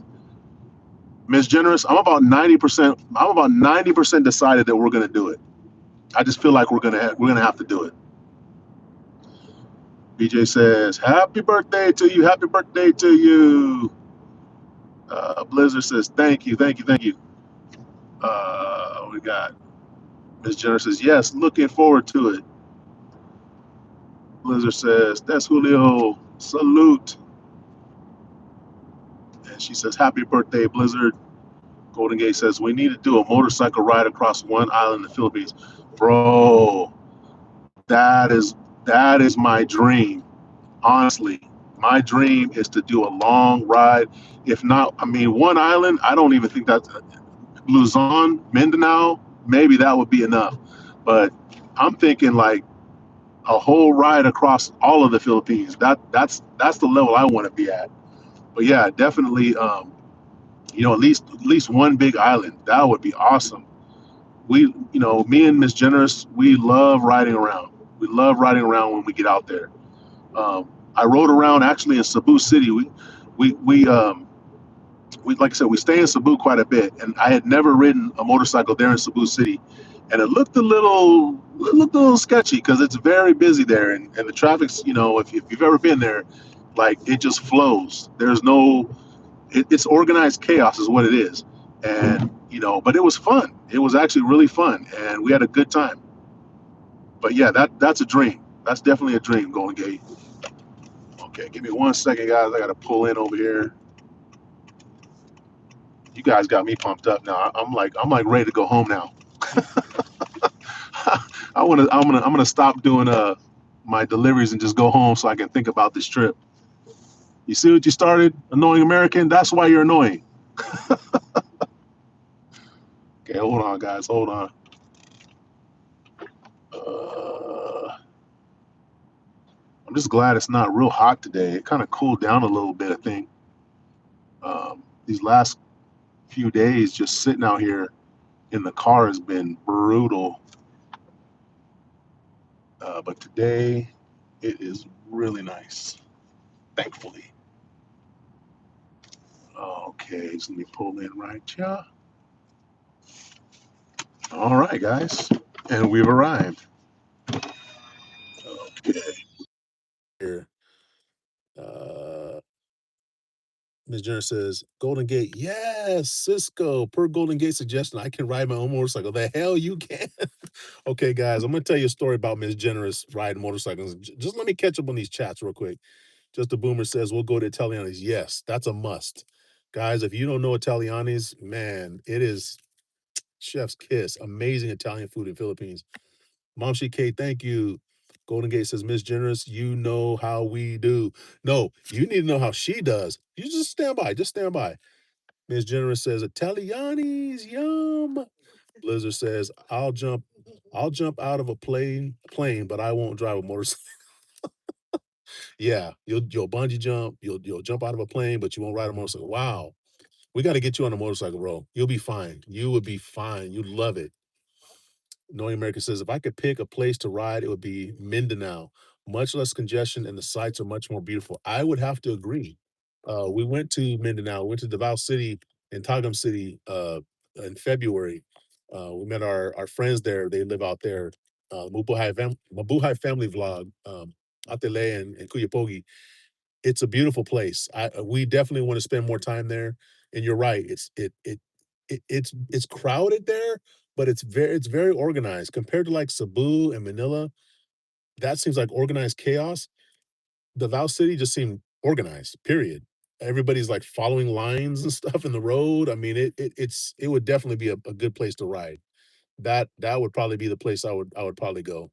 Speaker 1: Miss Generous, I'm about 90%. I'm about 90% decided that we're going to do it. I just feel like we're gonna have to do it. BJ says, "Happy birthday to you! Happy birthday to you!" Blizzard says, "Thank you, thank you, thank you." We got Miss Jenner says, "Yes, looking forward to it." Blizzard says, "That's Julio. Salute." And she says, "Happy birthday, Blizzard." Golden Gate says, "We need to do a motorcycle ride across one island in the Philippines." Bro, that is my dream. Honestly, my dream is to do a long ride. If not, I mean, one island. I don't even think that's Luzon, Mindanao. Maybe that would be enough. But I'm thinking like a whole ride across all of the Philippines. That's the level I want to be at. But yeah, definitely. At least one big island. That would be awesome. Me and Miss Generous, we love riding around. We love riding around when we get out there. I rode around actually in Cebu City. We like I said, we stay in Cebu quite a bit, and I had never ridden a motorcycle there in Cebu City, and it looked a little sketchy because it's very busy there, and the traffic's if you've ever been there, like it just flows. There's no it's organized chaos is what it is, and but it was fun. It was actually really fun, and we had a good time. But yeah, that's a dream. That's definitely a dream, Golden Gate. Okay, give me 1 second, guys. I gotta pull in over here. You guys got me pumped up now. I'm like ready to go home now. I'm gonna stop doing my deliveries and just go home so I can think about this trip. You see what you started, annoying American? That's why you're annoying. Okay, hold on, guys. Hold on. I'm just glad it's not real hot today. It kind of cooled down a little bit, I think. These last few days, just sitting out here in the car has been brutal. But today, it is really nice, thankfully. Okay, so let me pull in right here. All right, guys, and we've arrived. Okay.
Speaker 2: Here. Uh, Ms. Jenner says, Golden Gate, yes, Cisco. Per Golden Gate suggestion, I can ride my own motorcycle. The hell you can. Okay, guys, I'm going to tell you a story about Ms. Generous riding motorcycles. Just let me catch up on these chats real quick. Just a boomer says, we'll go to Italiani's. Yes, that's a must. Guys, if you don't know Italiani's, man, it is chef's kiss. Amazing Italian food in Philippines. Momshi K, thank you. Golden Gate says, Miss Generous, you know how we do. No, you need to know how she does. You just stand by. Just stand by. Miss Generous says, Italiani's, yum. Blizzard says, I'll jump out of a plane, but I won't drive a motorcycle. Yeah, you'll bungee jump, you'll jump out of a plane, but you won't ride a motorcycle. Wow. We got to get you on a motorcycle, bro. You'll be fine. You would be fine. You'd love it. Knowing America says, if I could pick a place to ride, it would be Mindanao. Much less congestion and the sights are much more beautiful. I would have to agree. We went to Mindanao, went to Davao City and Tagum City in February. We met our friends there. They live out there. Mabuhay family vlog, Atele and Kuyapogi. It's a beautiful place. We definitely want to spend more time there. And you're right. It's crowded there, but it's very organized compared to like Cebu and Manila. That seems like organized chaos. Davao City just seemed organized. Period. Everybody's like following lines and stuff in the road. I mean, it would definitely be a good place to ride. That would probably be the place I would probably go.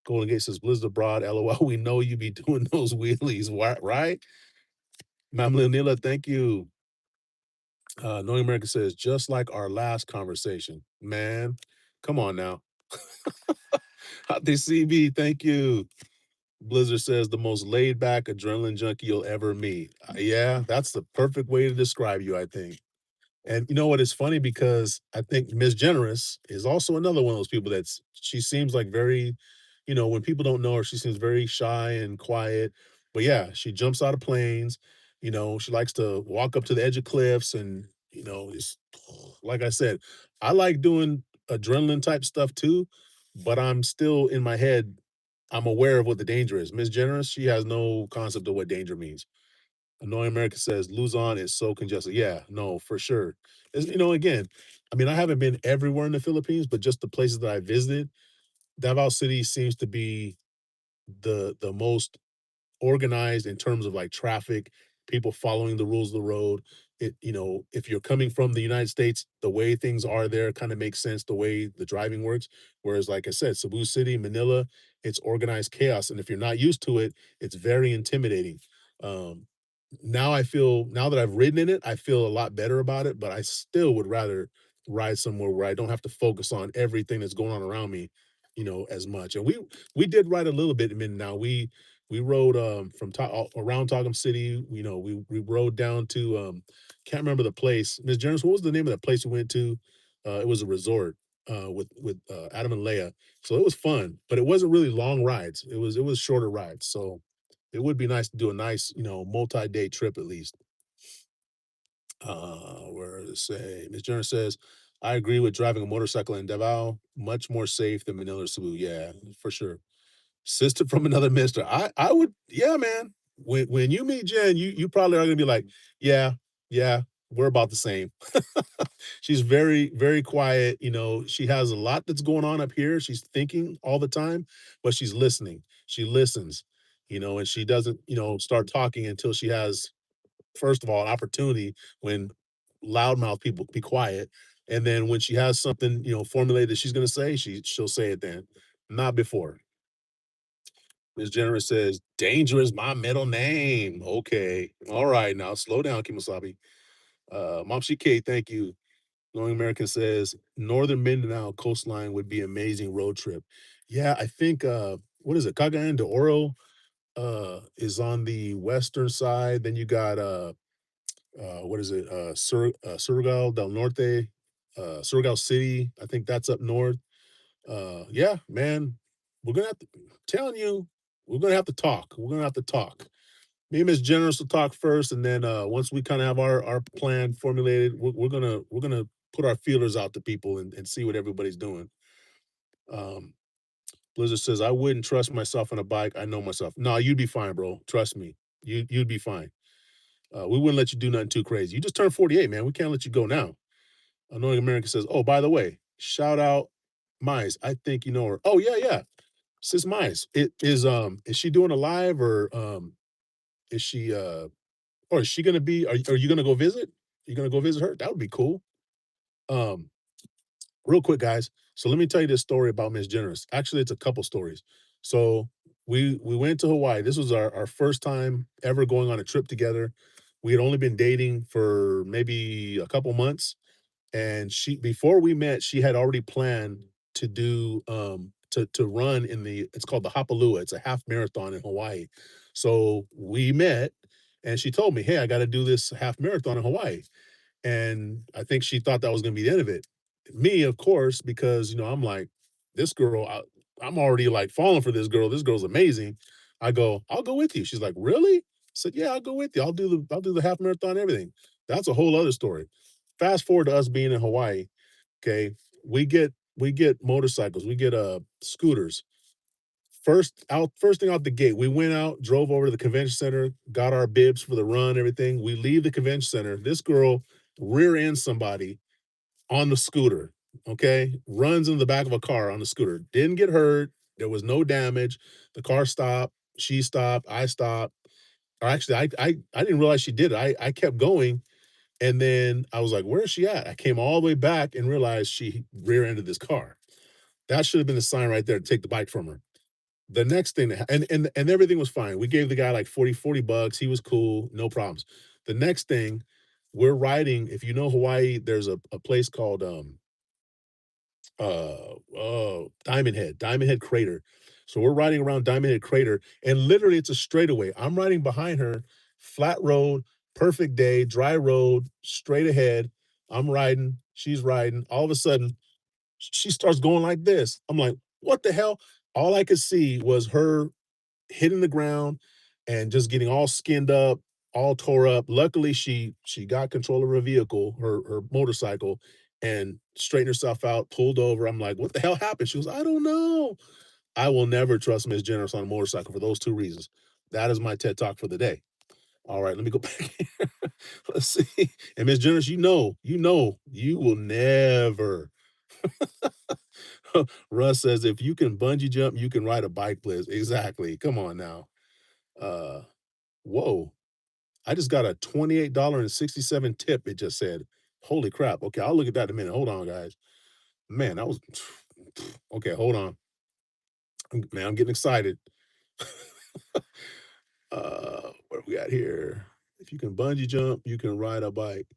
Speaker 2: Golden Gate says Blizzard abroad. LOL. We know you be doing those wheelies, right? Ma'am Leonila, thank you. Knowing America says, just like our last conversation. Man, come on now. Hot CB, thank you. Blizzard says, the most laid back adrenaline junkie you'll ever meet. Yeah, that's the perfect way to describe you, I think. And you know what? It's funny because I think Miss Generous is also another one of those people she seems like very, when people don't know her, she seems very shy and quiet. But yeah, she jumps out of planes. She likes to walk up to the edge of cliffs and, it's like I said, I like doing adrenaline type stuff too, but I'm still in my head, I'm aware of what the danger is. Miss Generous, she has no concept of what danger means. Annoying America says Luzon is so congested. Yeah, no, for sure. Again, I mean, I haven't been everywhere in the Philippines, but just the places that I visited, Davao City seems to be the most organized in terms of like traffic, people following the rules of the road. If you're coming from the United States, the way things are there kind of makes sense the way the driving works. Whereas, like I said, Cebu City, Manila, it's organized chaos. And if you're not used to it, it's very intimidating. Um, now that I've ridden in it, I feel a lot better about it, but I still would rather ride somewhere where I don't have to focus on everything that's going on around me, as much. And we did ride a little bit in Now we rode from around Togum City. We rode down to can't remember the place. Miss Jones, what was the name of that place we went to? It was a resort with Adam and Leia. So it was fun, but it wasn't really long rides. It was shorter rides. So it would be nice to do a nice, multi-day trip at least. Where does it say? Ms. Jones says, I agree with driving a motorcycle in Davao, much more safe than Manila Cebu. Yeah, for sure. Sister from another mister. I would, yeah, man. When you meet Jen, you probably are gonna be like, yeah, yeah, we're about the same. She's very, very quiet. She has a lot that's going on up here. She's thinking all the time, but she's listening. She listens, and she doesn't, start talking until she has, first of all, an opportunity when loudmouth people be quiet. And then when she has something, formulated that she's gonna say, she'll say it then, not before. Ms. Generous says, danger is my middle name. Okay. All right. Now slow down, Kimosabi. Momshi K, thank you. Knowing American says northern Mindanao coastline would be amazing road trip. Yeah, I think what is it? Cagayan de Oro is on the western side. Then you got what is it? Surigao del Norte, Surigao City. I think that's up north. Yeah, man, we're gonna have to telling you, we're gonna have to talk. We're gonna have to talk. Me and Miss Generous will talk first, and then once we kind of have our plan formulated, we're gonna put our feelers out to people and see what everybody's doing. Um, Blizzard says, I wouldn't trust myself on a bike. I know myself. No, you'd be fine, bro. Trust me. You'd be fine. We wouldn't let you do nothing too crazy. You just turned 48, man. We can't let you go now. Annoying American says, oh, by the way, shout out Mize. I think you know her. Oh, yeah, yeah. Sis Mize. Is she doing a live or is she or is she gonna be are you gonna go visit? You gonna go visit her? That would be cool. Um, Real quick, guys. So let me tell you this story about Miss Generous. Actually, it's a couple stories. So we went to Hawaii. This was our first time ever going on a trip together. We had only been dating for maybe a couple months, and she before we met, she had already planned to do to run in the it's called the Hapalua. It's a half marathon in Hawaii. So we met, and she told me, "Hey, I got to do this half marathon in Hawaii." And I think she thought that was gonna be the end of it. Me, of course, because I'm like, this girl, I'm already like falling for this girl. This girl's amazing. I go, I'll go with you. She's like, really? I said, yeah, I'll go with you. I'll do the half marathon, everything. That's a whole other story. Fast forward to us being in Hawaii. Okay. We get motorcycles, we get scooters. First thing out the gate, we went out, drove over to the convention center, got our bibs for the run, everything. We leave the convention center. This girl rear ends somebody on the scooter. Okay, runs in the back of a car on the scooter. Didn't get hurt. There was no damage. The car stopped. She stopped. I stopped. Or actually, I didn't realize she did it. I kept going, and then I was like, "Where is she at?" I came all the way back and realized she rear-ended this car. That should have been a sign right there to take the bike from her. The next thing that and everything was fine. We gave the guy like 40 bucks. He was cool, no problems. The next thing, we're riding, if you know Hawaii, there's a place called Diamond Head Crater. So we're riding around Diamond Head Crater, and literally it's a straightaway. I'm riding behind her, flat road, perfect day, dry road, straight ahead. I'm riding, she's riding. All of a sudden, she starts going like this. I'm like, what the hell? All I could see was her hitting the ground and just getting all skinned up, all tore up. Luckily, she got control of her vehicle, her motorcycle, and straightened herself out, pulled over. I'm like, what the hell happened? She goes, I don't know. I will never trust Miss Generous on a motorcycle for those two reasons. That is my TED talk for the day. All right, let me go back here. Let's see. And Miss Generous, you will never. Russ says, if you can bungee jump, you can ride a bike, Bliss. Exactly. Come on now. Uh, whoa. I just got a $28.67 tip, it just said. Holy crap. Okay, I'll look at that in a minute. Hold on, guys. Man, that was okay, hold on. Man, I'm getting excited. What we got here? If you can bungee jump, you can ride a bike.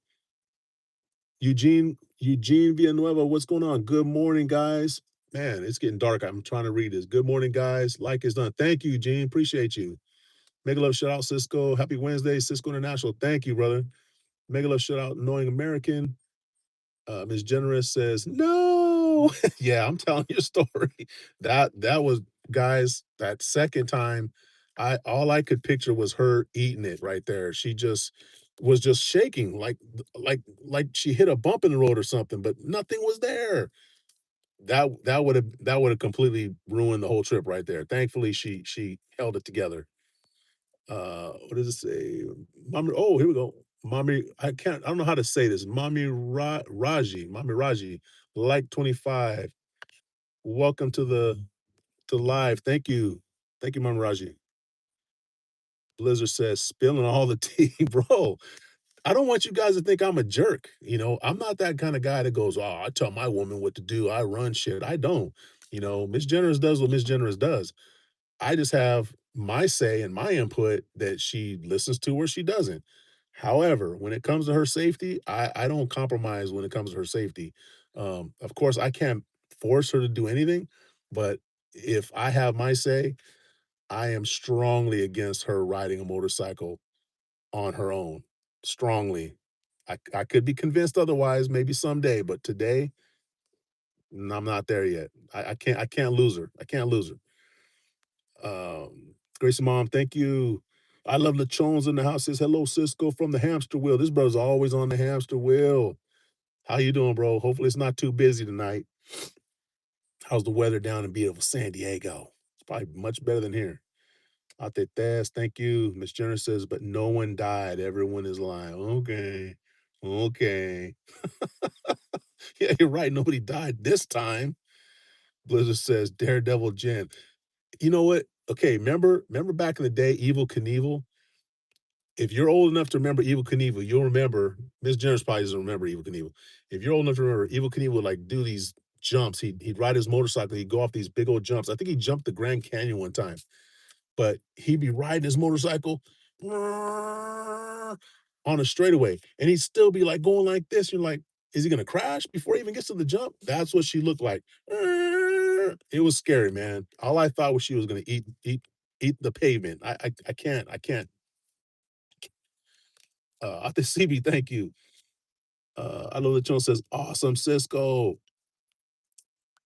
Speaker 2: Eugene Villanueva, what's going on? Good morning, guys. Man, it's getting dark. I'm trying to read this. Good morning, guys. Like is done. Thank you, Eugene. Appreciate you. Mega love shout out, Cisco. Happy Wednesday, Cisco International. Thank you, brother. Mega love shout out, Knowing American. Ms. Generous says, no. Yeah, I'm telling you a story. That was, guys, that second time, I all I could picture was her eating it right there. She just was just shaking like she hit a bump in the road or something, but nothing was there. That would have completely ruined the whole trip right there. Thankfully, she held it together. What does it say? Mommy, oh, here we go. Mommy, I don't know how to say this. Mommy Raji, like 25. Welcome to live. Thank you. Thank you, Mommy Raji. Blizzard says, spilling all the tea, bro. I don't want you guys to think I'm a jerk. I'm not that kind of guy that goes, oh, I tell my woman what to do. I run shit. I don't. Miss Generous does what Miss Generous does. I just have my say and my input that she listens to or she doesn't. However, when it comes to her safety, I don't compromise when it comes to her safety. Of course, I can't force her to do anything, but if I have my say, I am strongly against her riding a motorcycle on her own. Strongly. I could be convinced otherwise, maybe someday, but today, I'm not there yet. I can't lose her. I can't lose her. Gracie Mom, thank you. I love Lachones in the house. Says hello, Cisco from the hamster wheel. This brother's always on the hamster wheel. How you doing, bro? Hopefully it's not too busy tonight. How's the weather down in beautiful San Diego? It's probably much better than here. Out there, Thaz, thank you. Miss Jenner says, but no one died. Everyone is lying. Okay. Okay. Yeah, you're right. Nobody died this time. Blizzard says, Daredevil Jen. You know what? Okay, remember back in the day, Evil Knievel? If you're old enough to remember Evil Knievel, you'll remember Miss Jones probably doesn't remember Evil Knievel. If you're old enough to remember, Evil Knievel would like do these jumps. He'd ride his motorcycle, he'd go off these big old jumps. I think he jumped the Grand Canyon one time, but he'd be riding his motorcycle on a straightaway, and he'd still be like going like this. You're like, is he gonna crash before he even gets to the jump? That's what she looked like. It was scary, man. All I thought was she was gonna eat the pavement. I can't. I think CB, thank you. I know that Jones says, awesome, Cisco.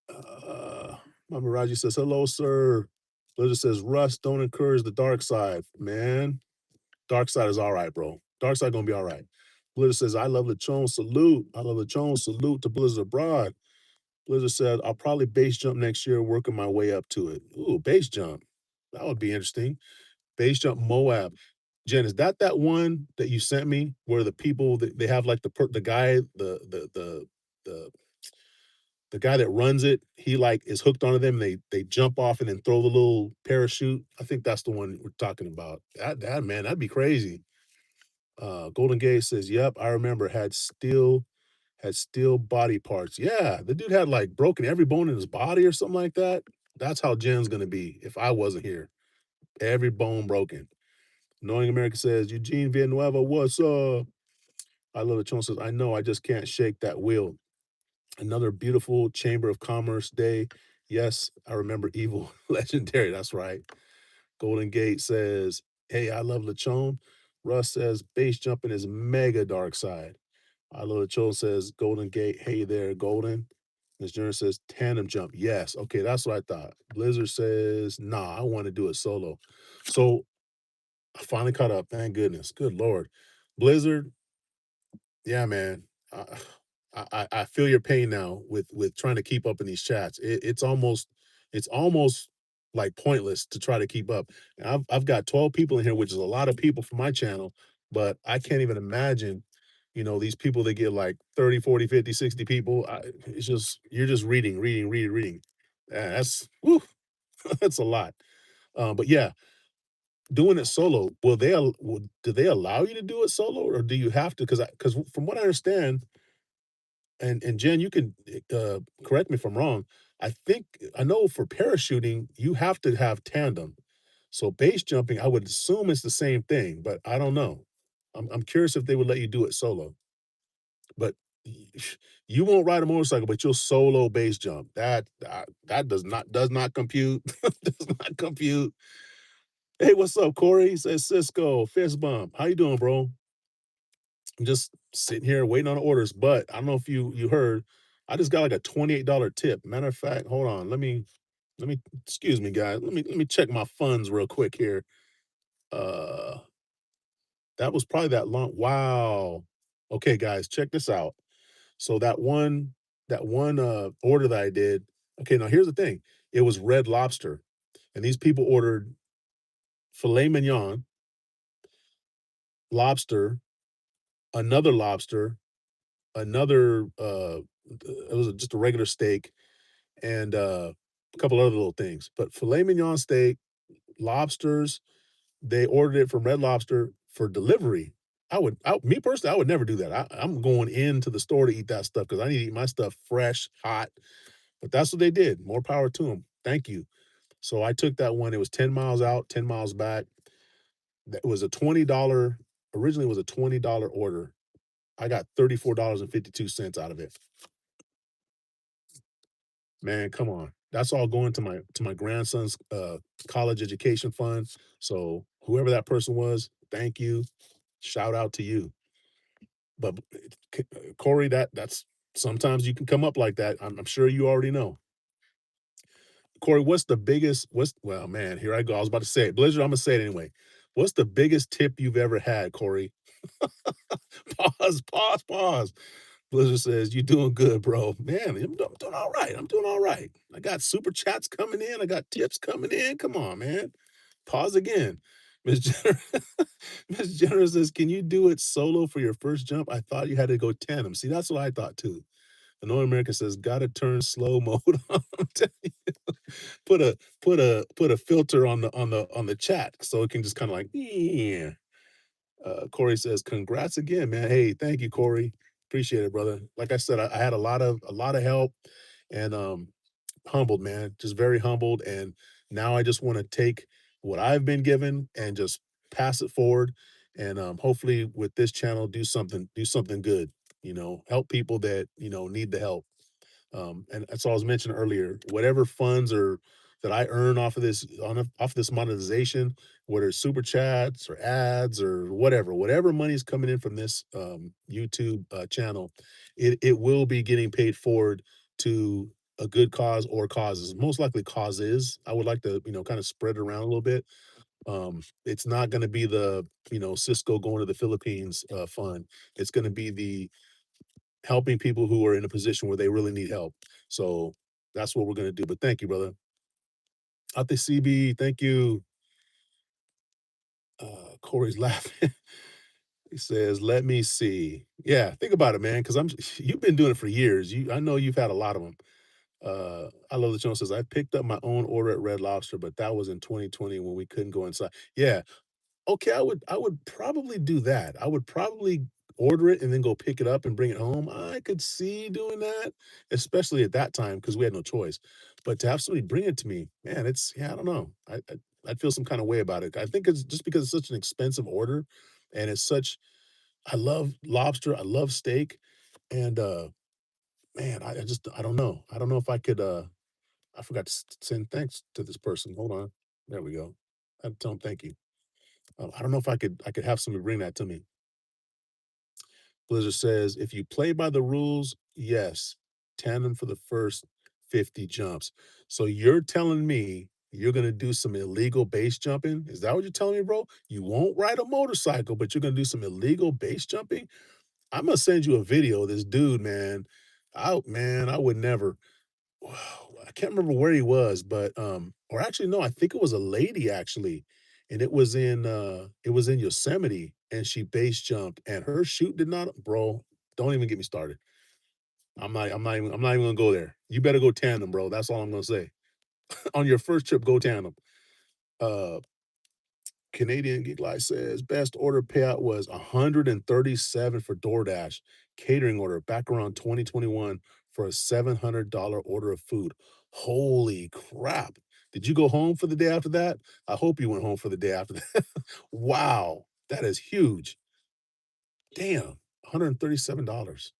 Speaker 2: Uh, Mama Raji says, hello, sir. Blizzard says, Russ, don't encourage the dark side. Man, dark side is all right, bro. Dark side gonna be all right. Blizzard says, I love Lechon, salute. I love Lechon, salute to Blizzard Abroad. Blizzard said, I'll probably base jump next year, working my way up to it. Ooh, base jump. That would be interesting. Base jump Moab. Jen, is that one that you sent me where the people they have like the guy the the guy that runs it, he like is hooked onto them. They jump off and then throw the little parachute. I think that's the one we're talking about. That man, that'd be crazy. Golden Gate says, "Yep, I remember had steel body parts. Yeah, the dude had like broken every bone in his body or something like that. That's how Jen's gonna be if I wasn't here. Every bone broken." Knowing America says, Eugene Villanueva, what's up? I love the Chon says, I know, I just can't shake that wheel. Another beautiful Chamber of Commerce day. Yes, I remember Evil Legendary. That's right. Golden Gate says, hey, I love Lechon. Russ says, base jumping is mega dark side. I love Lechon says, Golden Gate, hey there, Golden. Miss Jones says, tandem jump. Yes. Okay, that's what I thought. Blizzard says, nah, I want to do it solo. So I finally caught up. Thank goodness. Good Lord. Blizzard, yeah, man. I, I feel your pain now with trying to keep up in these chats. It's almost like pointless to try to keep up. And I've got 12 people in here, which is a lot of people for my channel, but I can't even imagine, these people that get like 30, 40, 50, 60 people. It's just you're just reading. That's whew, that's a lot. But yeah, doing it solo, do they allow you to do it solo, or do you have to? Because from what I understand, and Jen, you can correct me if I'm wrong. I know for parachuting, you have to have tandem. So base jumping, I would assume it's the same thing, but I don't know. I'm curious if they would let you do it solo. But y you won't ride a motorcycle, but you'll solo base jump. That does not compute. Does not compute. Hey, what's up, Corey? Says Cisco, fist bump. How you doing, bro? I'm just sitting here waiting on orders, but I don't know if you heard, I just got like a $28 tip. Matter of fact, hold on. Let me excuse me, guys. Let me check my funds real quick here. Uh that was probably that long. Wow. Okay, guys, check this out. So that one order that I did, okay, now here's the thing. It was Red Lobster, and these people ordered filet mignon, lobster, another lobster, another, it was just a regular steak, and, a couple other little things, but filet mignon steak, lobsters, they ordered it from Red Lobster for delivery. Me personally, I would never do that. I'm going into the store to eat that stuff because I need to eat my stuff fresh, hot. But that's what they did. More power to them. Thank you. So I took that one. It was 10 miles out, 10 miles back. It was a $20, originally it was a $20 order. I got $34.52 out of it. Man, come on. That's all going to my grandson's college education fund. So whoever that person was, thank you. Shout out to you. But Corey, that's sometimes you can come up like that. I'm sure you already know. Corey, what's the biggest? What's well, man, here I go. I was about to say it. Blizzard, I'm gonna say it anyway. What's the biggest tip you've ever had, Corey? Pause, pause, pause. Blizzard says, "You doing good, bro. Man, I'm doing all right. I'm doing all right. I got super chats coming in. I got tips coming in. Come on, man. Pause again." Miss Jenner, Miss Jenner says, "Can you do it solo for your first jump? I thought you had to go tandem." See, that's what I thought too. The North American says, "Gotta turn slow mode on." I'm telling you, put a filter on the chat so it can just kind of like, yeah. Corey says, "Congrats again, man." Hey, thank you, Corey. Appreciate it, brother. Like I said, I had a lot of help, and humbled, man. Just very humbled, and now I just want to take what I've been given and just pass it forward, and hopefully with this channel do something good. Help people that need the help. And that's all I was mentioning earlier. Whatever funds or that I earn off this monetization, whether it's super chats or ads or whatever money is coming in from this YouTube channel, it will be getting paid forward to a good cause or causes. Most likely causes. I would like to kind of spread it around a little bit. It's not going to be the Cisco going to the Philippines fund. It's going to be the helping people who are in a position where they really need help. So that's what we're gonna do. But thank you, brother. Ate CB, thank you. Corey's laughing. He says, "Let me see." Yeah, think about it, man, because you've been doing it for years. I know you've had a lot of them. I love the channel says, "I picked up my own order at Red Lobster, but that was in 2020 when we couldn't go inside." Yeah, okay, I would probably do that. I would probably order it and then go pick it up and bring it home. I could see doing that, especially at that time because we had no choice. But to have somebody bring it to me, man, yeah, I don't know. I'd feel some kind of way about it. I think it's just because it's such an expensive order, and it's such. I love lobster. I love steak, and man, I don't know. I don't know if I could. I forgot to send thanks to this person. Hold on. There we go. I had to tell him thank you. I don't know if I could have somebody bring that to me. Blizzard says, "If you play by the rules, yes, tandem for the first 50 jumps." So you're telling me you're gonna do some illegal base jumping? Is that what you're telling me, bro? You won't ride a motorcycle, but you're gonna do some illegal base jumping? I'm gonna send you a video of this dude, man. I would never. Wow, I can't remember where he was, but, or actually, no, I think it was a lady actually, and it was in Yosemite, and she base jumped, and her chute did not bro, don't even get me started. I'm not even gonna go there. You better go tandem, bro, that's all I'm gonna say. On your first trip, go tandem. Uh, Canadian Geek Life says, "Best order payout was 137 for DoorDash catering order back around 2021 for a $700 order of food." Holy crap. Did you go home for the day after that? I hope you went home for the day after that. Wow, that is huge. Damn, $137.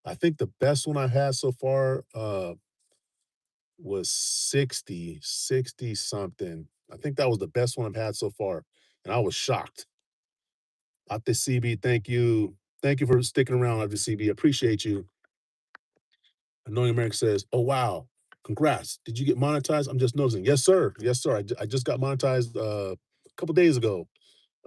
Speaker 2: I think the best one I had so far, was 60 something. I think that was the best one I've had so far, and I was shocked. Ate CB, thank you. Thank you for sticking around, Ate CB. Appreciate you. Annoying American says, "Oh wow, congrats! Did you get monetized? I'm just noticing." Yes, sir. Yes, sir. I just got monetized a couple days ago.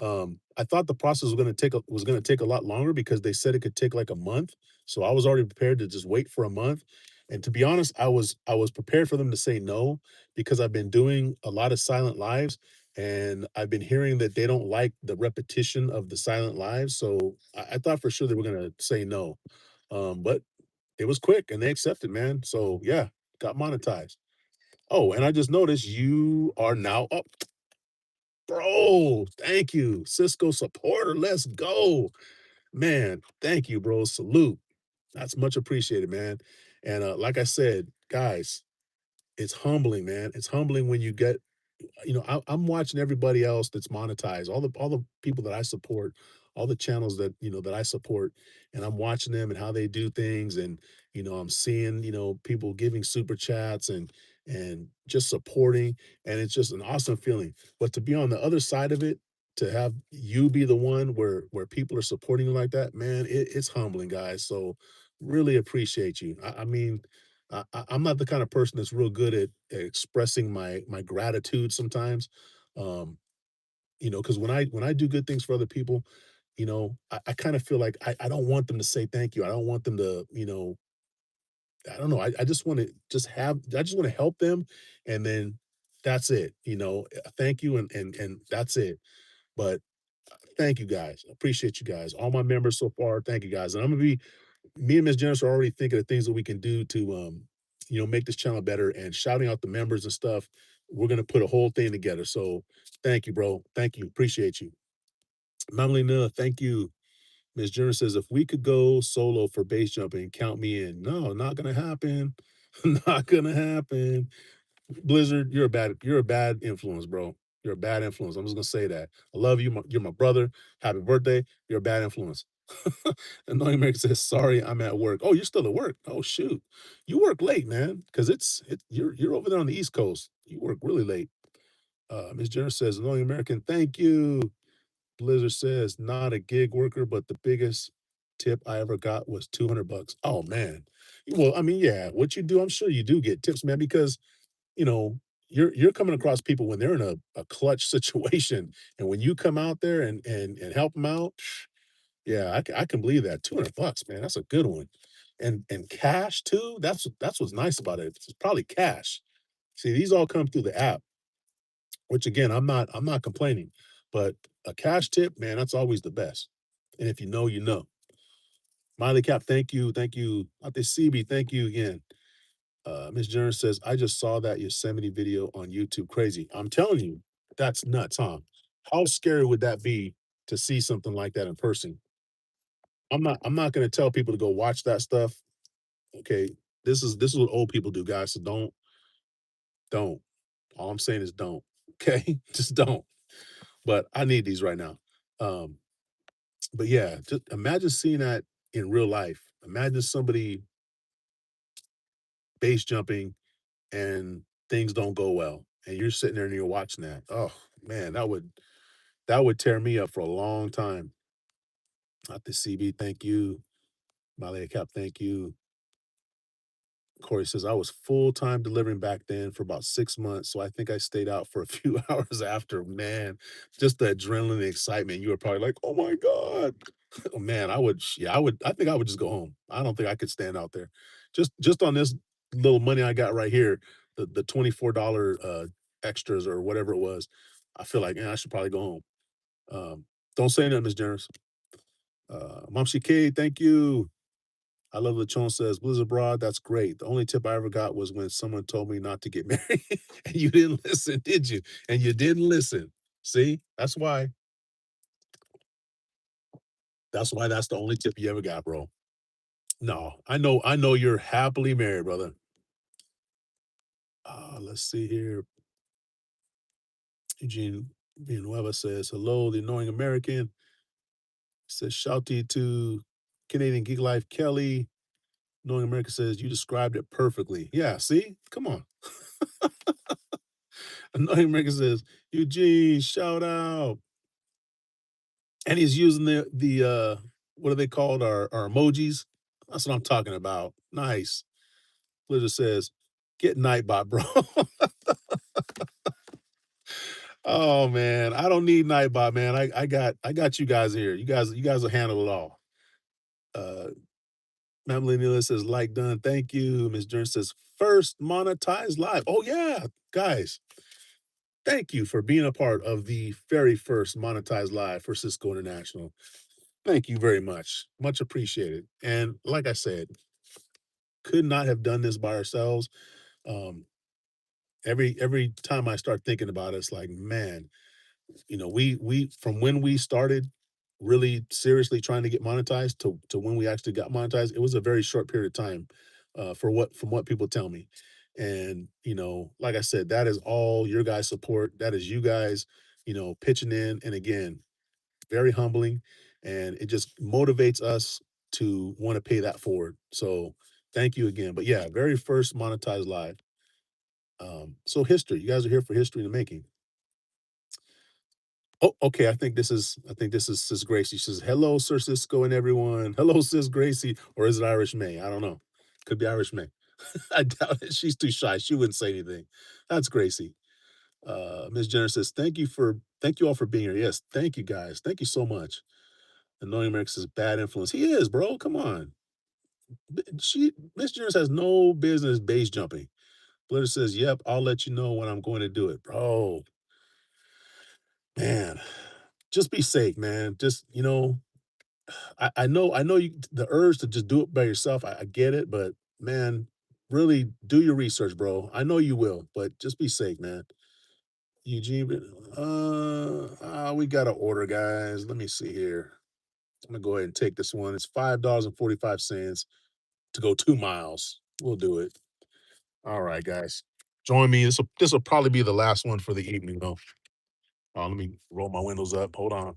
Speaker 2: I thought the process was gonna take a lot longer because they said it could take like a month. So I was already prepared to just wait for a month. And to be honest, I was prepared for them to say no because I've been doing a lot of silent lives and I've been hearing that they don't like the repetition of the silent lives. So I thought for sure they were gonna say no. But it was quick and they accepted, man. So yeah, got monetized. Oh, and I just noticed you are now up. Bro, thank you. Cisco supporter. Let's go. Man, thank you, bro. Salute. That's much appreciated, man. And like I said, guys, it's humbling, man. It's humbling when you get I'm watching everybody else that's monetized, all the people that I support, all the channels that that I support, and I'm watching them and how they do things, and I'm seeing people giving super chats and just supporting, and it's just an awesome feeling. But to be on the other side of it, to have you be the one where people are supporting you like that, man, it's humbling, guys. So really appreciate you. I mean, I'm not the kind of person that's real good at expressing my gratitude sometimes. Um, because when I do good things for other people, I kind of feel like I don't want them to say thank you. I don't want them to, I don't know. I just want to I just want to help them, and then that's it. Thank you, and that's it. But thank you guys. Appreciate you guys. All my members so far. Thank you guys. And I'm gonna be me and Miss Janice are already thinking of things that we can do to make this channel better and shouting out the members and stuff. We're gonna put a whole thing together. So thank you, bro. Thank you. Appreciate you. Mamelina, thank you. Miss Janice says if we could go solo for base jumping, count me in. No, not gonna happen. Not gonna happen. Blizzard, you're a bad influence, bro. You're a bad influence. I'm just gonna say that. I love you. You're my brother. Happy birthday. You're a bad influence. Annoying American says, "Sorry, I'm at work." Oh, you're still at work. Oh shoot, you work late, man. Because you're over there on the East Coast. You work really late. Ms. Jenner says, "Annoying American, thank you." Blizzard says, "Not a gig worker, but the biggest tip I ever got was $200." Oh man. Well, I mean, yeah, what you do, I'm sure you do get tips, man, because you know, you're coming across people when they're in a clutch situation, and when you come out there and help them out, yeah, I can believe that. $200, man, that's a good one. And cash too. That's what's nice about it. It's probably cash. See, these all come through the app, which again, I'm not complaining, but a cash tip, man, that's always the best. And if you know, you know. Miley Cap, thank you, thank you. Ate CB, thank you again. Ms. Jones says, I just saw that Yosemite video on YouTube. Crazy. I'm telling you, that's nuts, huh? How scary would that be to see something like that in person? I'm not gonna tell people to go watch that stuff. Okay. This is what old people do, guys. So don't. All I'm saying is don't. Okay. Just don't. But I need these right now. Um, but yeah, just imagine seeing that in real life. Imagine somebody base jumping and things don't go well, and you're sitting there and you're watching that. Oh man, that would tear me up for a long time. Not the CB, thank you. Malaya Cap, thank you. Corey says I was full time delivering back then for about 6 months, so I think I stayed out for a few hours after. Man, just the adrenaline, the excitement. You were probably like, "Oh my god, oh, man!" I would, yeah, I would. I think I would just go home. I don't think I could stand out there. Just on this little money I got right here, the $24 extras or whatever it was. I feel like, I should probably go home. Don't say nothing, Miss Jones. Momshi K, thank you. I love Lachon says, Blizzard Broad, that's great. The only tip I ever got was when someone told me not to get married. And you didn't listen, did you? And you didn't listen. See, that's why that's the only tip you ever got, bro. No, I know you're happily married, brother. Let's see here. Eugene Villanueva says, hello, the annoying American. Says, shouty to Canadian Geek Life Kelly. Annoying American says, you described it perfectly. Yeah, see? Come on. Annoying American says, Eugene, shout out. And he's using the what are they called? Our emojis. That's what I'm talking about. Nice. Blizzard says, get Nightbot, bro. Oh man, I don't need Nightbot, man. I got you guys here. You guys will handle it all. Uh Madeline Neal says, like done. Thank you. Miss Jones says, first monetized live. Oh yeah, guys. Thank you for being a part of the very first monetized live for Cisco International. Thank you very much. Much appreciated. And like I said, could not have done this by ourselves. Um, every time I start thinking about it, it's like, man, we from when we started really seriously trying to get monetized to when we actually got monetized, it was a very short period of time, from what people tell me. And like I said, that is all your guys' support. That is you guys, pitching in. And again, very humbling, and it just motivates us to want to pay that forward. So thank you again. But yeah, very first monetized live. So history. You guys are here for history in the making. Oh, okay. I think this is Sis Gracie. She says, hello, Sir Cisco and everyone. Hello, Sis Gracie. Or is it Irish May? I don't know. Could be Irish May. I doubt it. She's too shy. She wouldn't say anything. That's Gracie. Ms. Jenner says, thank you all for being here. Yes, thank you guys. Thank you so much. Annoying America says bad influence. He is, bro. Come on. Miss Jenner has no business base jumping. Blitter says, yep, I'll let you know when I'm going to do it. Bro, man. Just be safe, man. Just, I know you the urge to just do it by yourself. I get it, but man, really do your research, bro. I know you will, but just be safe, man. Eugene, we got to order, guys. Let me see here. I'm gonna go ahead and take this one. It's $5.45 to go 2 miles. We'll do it. All right, guys. Join me. This will probably be the last one for the evening, though. Let me roll my windows up. Hold on,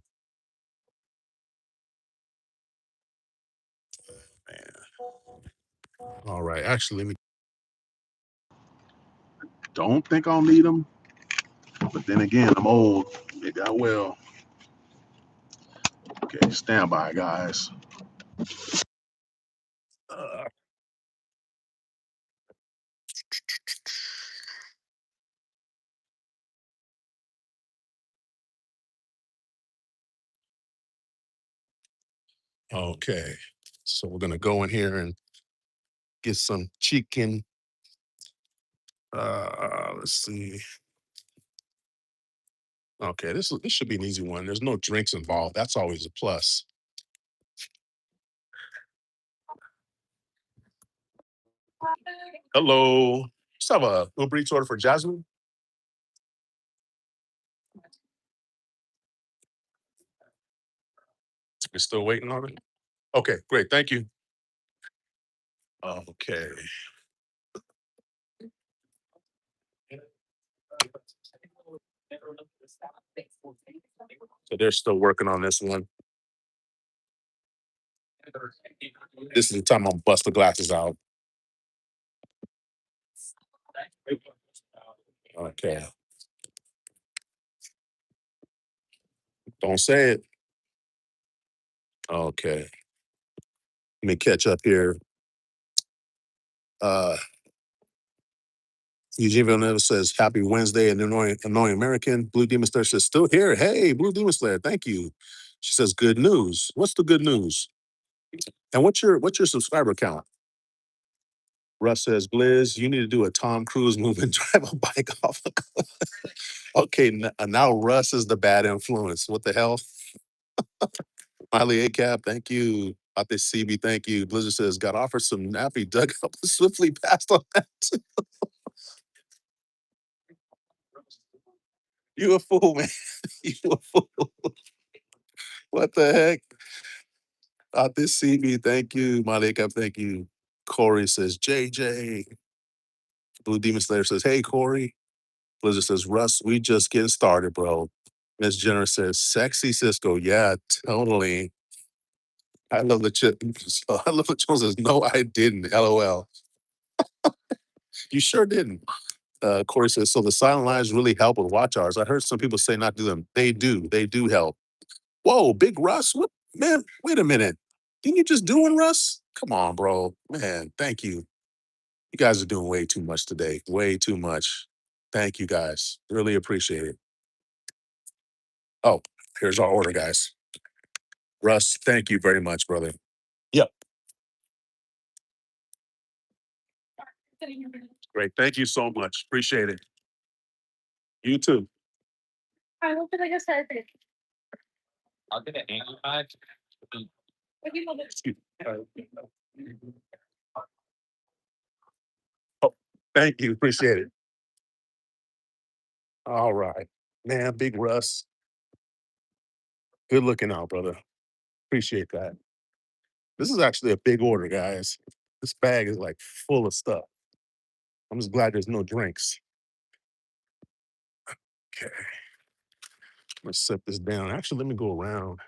Speaker 2: man. All right. Actually, let me.
Speaker 1: Don't think I'll need them, but then again, I'm old. Maybe I will. Okay, stand by, guys.
Speaker 2: Uh, okay. So we're gonna go in here and get some chicken. Let's see. Okay, this should be an easy one. There's no drinks involved. That's always a plus. Hello. Just have a Uber Eats order for Jasmine. We're still waiting on it. Okay, great. Thank you. Okay. So they're still working on this one. This is the time I'm bust the glasses out. Okay. Don't say it. Okay. Let me catch up here. Uh Eugene Villanova says, Happy Wednesday, and annoying American. Blue Demon Slayer says, still here. Hey, Blue Demon Slayer, thank you. She says, good news. What's the good news? And what's your subscriber count? Russ says, Blizz, you need to do a Tom Cruise move and drive a bike off a cliff. Okay, now Russ is the bad influence. What the hell? Miley ACAP, thank you. Ate CB, thank you. Blizzard says, got offered some nappy dug up, swiftly passed on that. You a fool, man. You a fool. What the heck? Ate CB, thank you. Miley ACAP, thank you. Corey says, JJ. Blue Demon Slayer says, "Hey Corey." Blizzard says, "Russ, we just getting started, bro." Miss Jenner says, "Sexy Cisco." Yeah, totally. I love the chip. I love the Jones says, "No, I didn't." LOL. You sure didn't. Corey says, "So the silent lines really help with watch hours. I heard some people say not to do them. They do. They do help." Whoa, Big Russ. What man? Wait a minute. Didn't you just do one, Russ? Come on, bro. Man, thank you. You guys are doing way too much today. Way too much. Thank you guys. Really appreciate it. Oh, here's our order, guys. Russ, thank you very much, brother. Yep. Great. Thank you so much. Appreciate it. You too. Excuse me. Oh, thank you. Appreciate it. All right. Man, Big Russ. Good looking out, brother. Appreciate that. This is actually a big order, guys. This bag is like full of stuff. I'm just glad there's no drinks. Okay. Let's set this down. Actually, let me go around.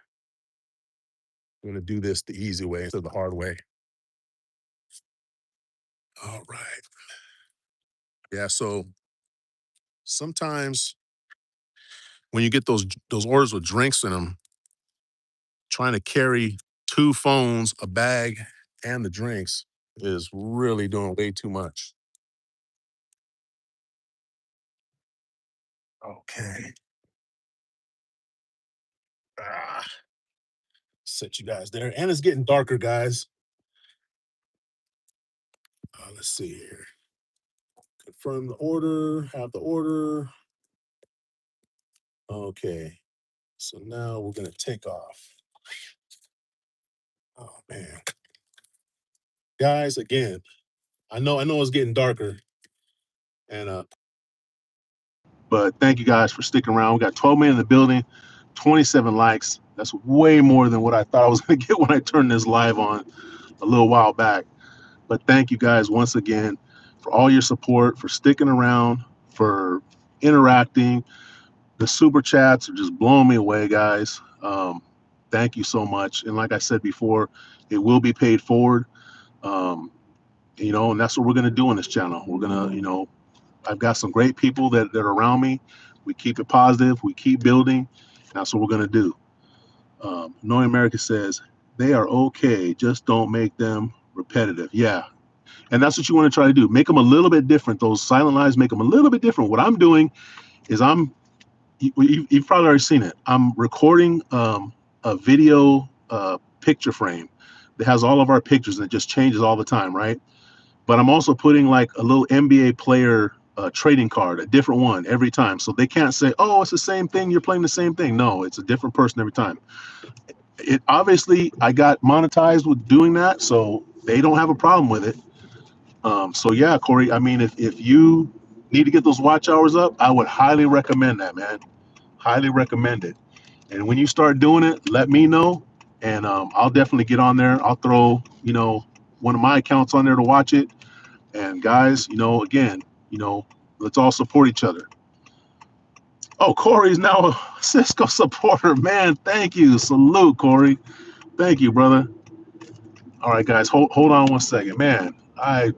Speaker 2: I'm gonna do this the easy way instead of the hard way. All right. Yeah, so sometimes when you get those orders with drinks in them, trying to carry two phones, a bag, and the drinks is really doing way too much. Okay. Ah, set you guys there. And it's getting darker, guys. Let's see here. Confirm the order, have the order. Okay. So now we're gonna take off. Oh man. Guys, again, I know it's getting darker. And
Speaker 1: But thank you guys for sticking around. We got 12 men in the building, 27 likes. That's way more than what I thought I was going to get when I turned this live on a little while back. But thank you guys once again for all your support, for sticking around, for interacting. The super chats are just blowing me away, guys. Thank you so much. And like I said before, it will be paid forward. Um, and that's what we're going to do on this channel. We're going to, I've got some great people that are around me. We keep it positive. We keep building. That's what we're going to do. Knowing America says they are okay. Just don't make them repetitive. Yeah. And that's what you want to try to do. Make them a little bit different. Those silent lines, make them a little bit different. What I'm doing is you've probably already seen it. I'm recording a video picture frame that has all of our pictures and it just changes all the time, right? But I'm also putting like a little NBA player trading card, a different one every time. So they can't say, oh, it's the same thing. You're playing the same thing. No, it's a different person every time. It obviously I got monetized with doing that, so they don't have a problem with it. So yeah, Corey, I mean, if you need to get those watch hours up, I would highly recommend that, man. Highly recommend it. And when you start doing it, let me know, and I'll definitely get on there. I'll throw, one of my accounts on there to watch it. And guys, again, let's all support each other. Oh, Corey's now a Cisco supporter, man. Thank you. Salute, Corey. Thank you, brother. All right, guys, hold on one second, man. I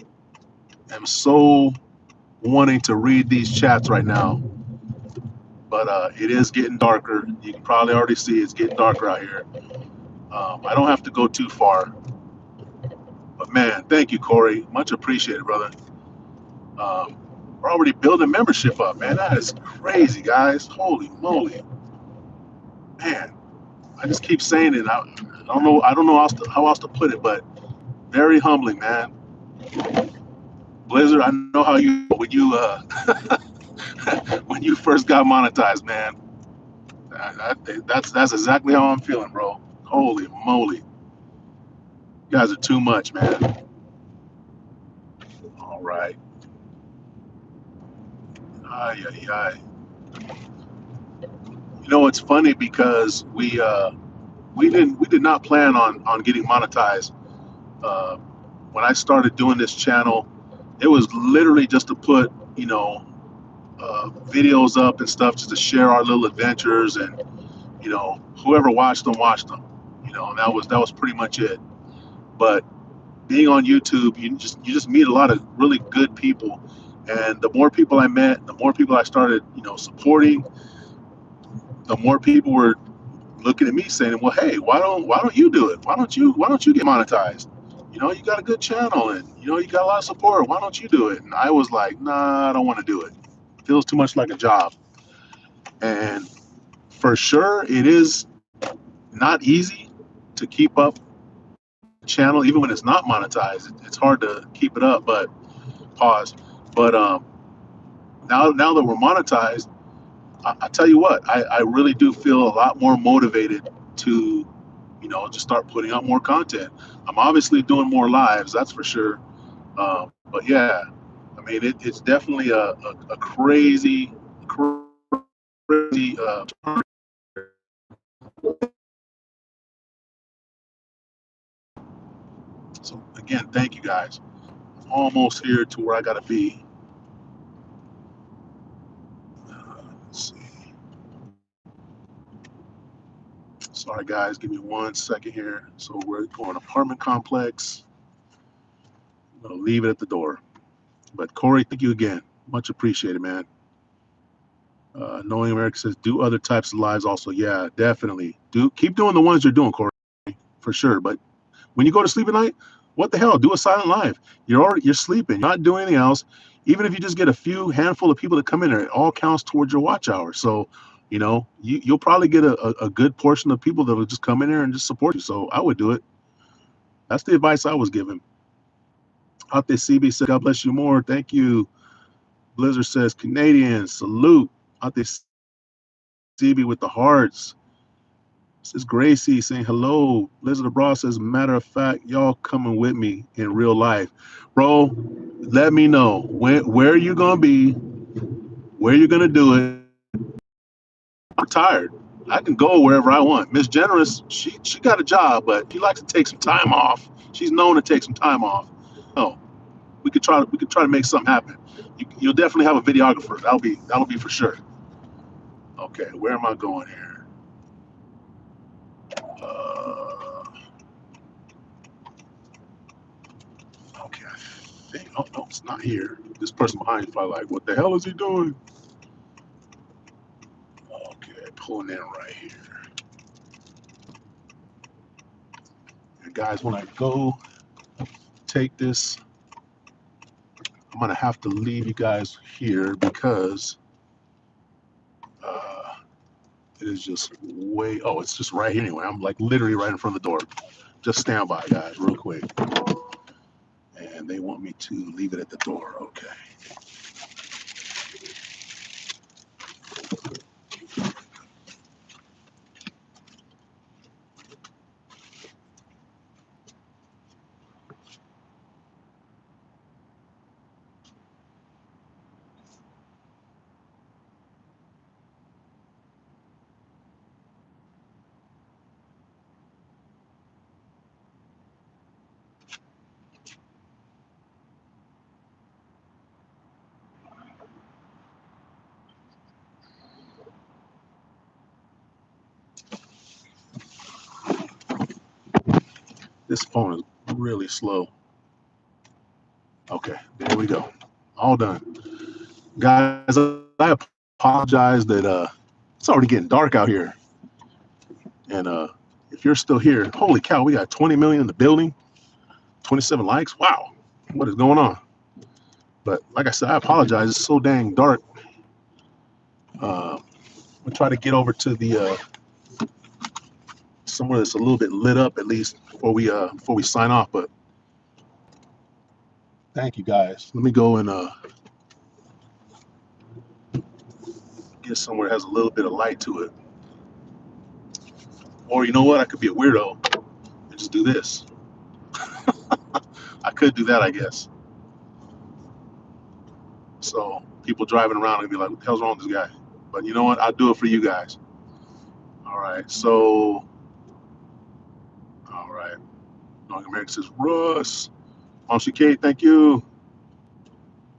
Speaker 1: am so wanting to read these chats right now, but it is getting darker. You can probably already see it's getting darker out here. I don't have to go too far, but man, thank you, Corey. Much appreciated, brother. Um, we're already building membership up, man. That is crazy, guys. Holy moly, man. I just keep saying it. I don't know how else to put it, but very humbling, man. Blizzard, I know how you when you when you first got monetized, man. That's exactly how I'm feeling, bro. Holy moly, you guys are too much, man. All right, ay, ay, ay. It's funny because we did not plan on getting monetized. Uh, when I started doing this channel, It was literally just to put, videos up and stuff, just to share our little adventures, and whoever watched them. And that was pretty much it. But being on YouTube, you just meet a lot of really good people, and the more people I met, the more people I started, supporting, the more people were looking at me saying, "Well, hey, why don't you do it? Why don't you get monetized? You got a good channel, and you got a lot of support. Why don't you do it?" And I was like, "Nah, I don't want to do it. It feels too much like a job." And for sure, it is not easy to keep up a channel, even when it's not monetized. It's hard to keep it up. But pause. But now that we're monetized, I tell you what, I really do feel a lot more motivated to just start putting out more content. I'm obviously doing more lives, that's for sure. But yeah, I mean, it's definitely a crazy. So again, thank you guys. Almost here to where I gotta be. Let's see. Sorry guys, give me 1 second here. So we're going apartment complex. I'm gonna leave it at the door. But Corey, thank you again. Much appreciated, man. Knowing America says do other types of lives also. Yeah, definitely. Do keep doing the ones you're doing, Corey, for sure. But when you go to sleep at night, what the hell? Do a silent live. You're sleeping. You're not doing anything else. Even if you just get a few handful of people to come in there, it all counts towards your watch hour. So, you'll probably get a good portion of people that will just come in there and just support you. So I would do it. That's the advice I was given. Out there, CB said, God bless you more. Thank you. Blizzard says, Canadians, salute. Out there, CB with the hearts. This is Gracie saying hello. Blizzard Abroad says, matter of fact, y'all coming with me in real life. Bro, let me know where you gonna be, where you're gonna do it. I'm tired. I can go wherever I want. Miss Generous, she got a job, but she likes to take some time off. She's known to take some time off. Oh, we could try to make something happen. You'll definitely have a videographer. That'll be for sure. Okay, where am I going here? Uh, okay, I think. Oh no, it's not here. This person behind you is probably like, "What the hell is he doing?" Okay, pulling in right here. And guys, when I go take this, I'm gonna have to leave you guys here because uh, it is just way. Oh, it's just right here anyway. I'm like literally right in front of the door. Just stand by, guys, real quick. And they want me to leave it at the door. Okay. This phone is really slow. Okay, there we go. All done. Guys, I apologize that it's already getting dark out here. And if you're still here, holy cow, we got 20 million in the building, 27 likes. Wow, what is going on? But like I said, I apologize. It's so dang dark. We'll try to get over to the somewhere that's a little bit lit up at least before we sign off. But thank you guys. Let me go and get somewhere that has a little bit of light to it. Or you know what? I could be a weirdo and just do this. I could do that, I guess. So people driving around and be like, "What the hell's wrong with this guy?" But you know what? I'll do it for you guys. All right. So, all right. North America says Russ. Mom Kate, thank you.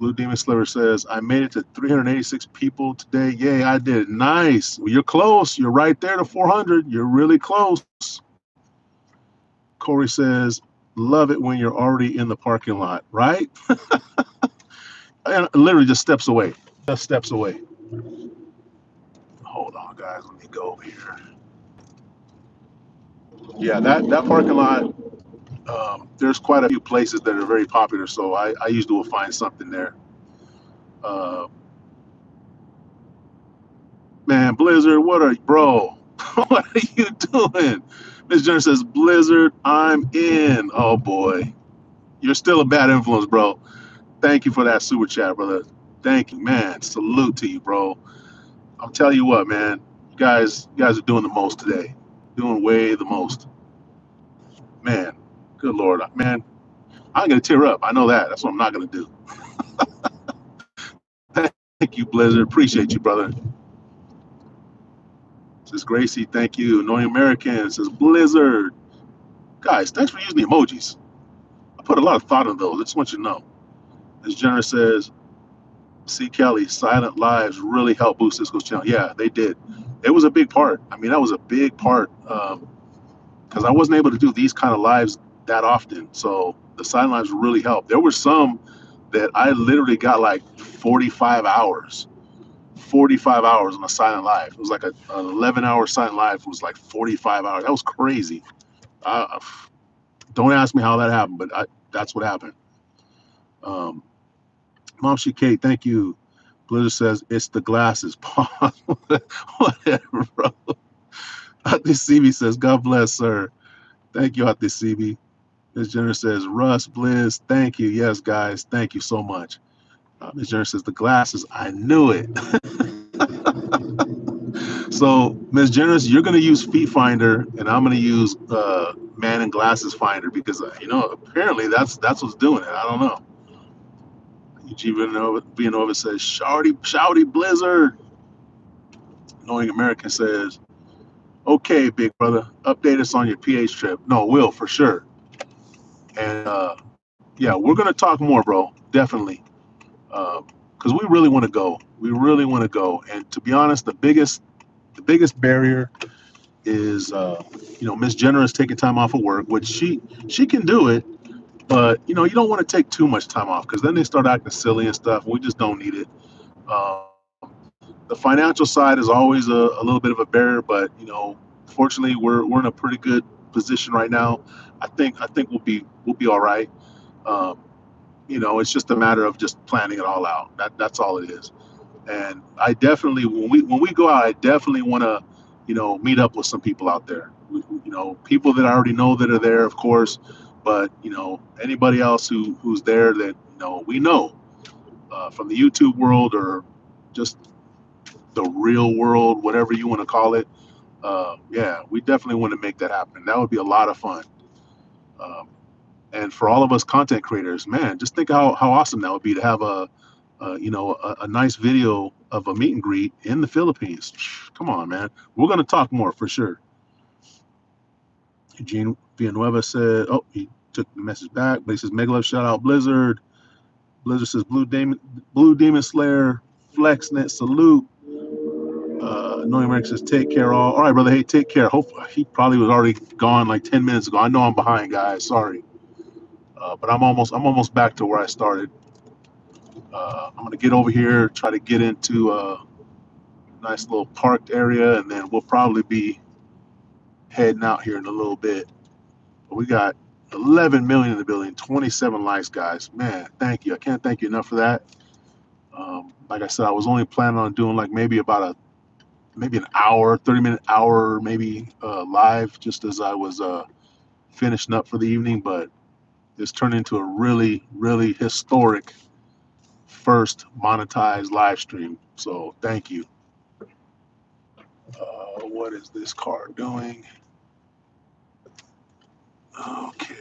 Speaker 1: Blue Demon Sliver says, I made it to 386 people today. Yay, I did. Nice. Well, you're close. You're right there to 400. You're really close. Corey says, love it when you're already in the parking lot, right? And literally just steps away. Just steps away. Hold on, guys. Let me go over here. Yeah, that parking lot, there's quite a few places that are very popular, so I usually will find something there. Uh, Man, Blizzard, what are you, bro? What are you doing? Miss Jenner says, Blizzard, I'm in. Oh boy, you're still a bad influence, bro. Thank you for that super chat, brother. Thank you, man. Salute to you, bro. I'm telling you what, man. You guys are doing the most today. Doing way the most, man. Good lord, man. I'm gonna tear up. I know that. That's what I'm not gonna do. Thank you, Blizzard. Appreciate you, brother. Says Gracie, thank you. Annoying American says Blizzard. Guys, thanks for using the emojis. I put a lot of thought in those. I just want you to know. As Jenner says, C. Kelly, Silent Lives really helped boost Cisco's channel. Yeah, they did. It was a big part. I mean, that was a big part because I wasn't able to do these kind of lives that often. So the Silent Lives really helped. There were some that I literally got like 45 hours. 45 hours on a silent live. It was like an 11-hour silent live. It was like 45 hours. That was crazy. Uh, don't ask me how that happened, but that's what happened. Um, Mom K, thank you. Blizzard says it's the glasses. Whatever, bro. Ati CB says, God bless, sir. Thank you, Ati CB. Ms. Jenner says, Russ, Blizz, thank you. Yes, guys, thank you so much. Ms. Jenner says, the glasses, I knew it. So, Ms. Jenner, you're going to use Feet Finder, and I'm going to use Man and Glasses Finder because, apparently that's what's doing it. I don't know. Eugene Villanova says, Shouty Blizzard. Knowing American says, okay, big brother, update us on your PH trip. No, will for sure. And yeah, we're gonna talk more, bro. Definitely, because we really want to go. We really want to go. And to be honest, the biggest barrier is Miss Jenner is taking time off of work, which she can do it, but you don't want to take too much time off because then they start acting silly and stuff. We just don't need it. Um, the financial side is always a little bit of a barrier, but fortunately we're in a pretty good position right now. I think we'll be all right. Um, it's just a matter of just planning it all out. That's all it is. And I definitely, when we go out, I definitely want to, meet up with some people out there. People that I already know that are there, of course, but anybody else who's there that we know from the YouTube world or just the real world, whatever you want to call it. Yeah, we definitely want to make that happen. That would be a lot of fun. Um, and for all of us content creators, man, just think how awesome that would be to have a nice video of a meet and greet in the Philippines. Come on, man. We're going to talk more for sure. Eugene Villanueva said, oh, he took the message back, but he says, Mega Love, shout out Blizzard. Blizzard says, Blue Demon Slayer, FlexNet, salute. Knowing America says, take care all. All right, brother. Hey, take care. Hopefully, he probably was already gone like 10 minutes ago. I know I'm behind, guys. Sorry. But I'm almost back to where I started. I'm gonna get over here, try to get into a nice little parked area, and then we'll probably be heading out here in a little bit. But we got 11 million in the building, 27 likes, guys. Man, thank you. I can't thank you enough for that. Like I said, I was only planning on doing like maybe an hour, 30-minute hour, maybe live, just as I was finishing up for the evening. But this turned into a really, really historic first monetized live stream. So thank you. What is this card doing? Okay.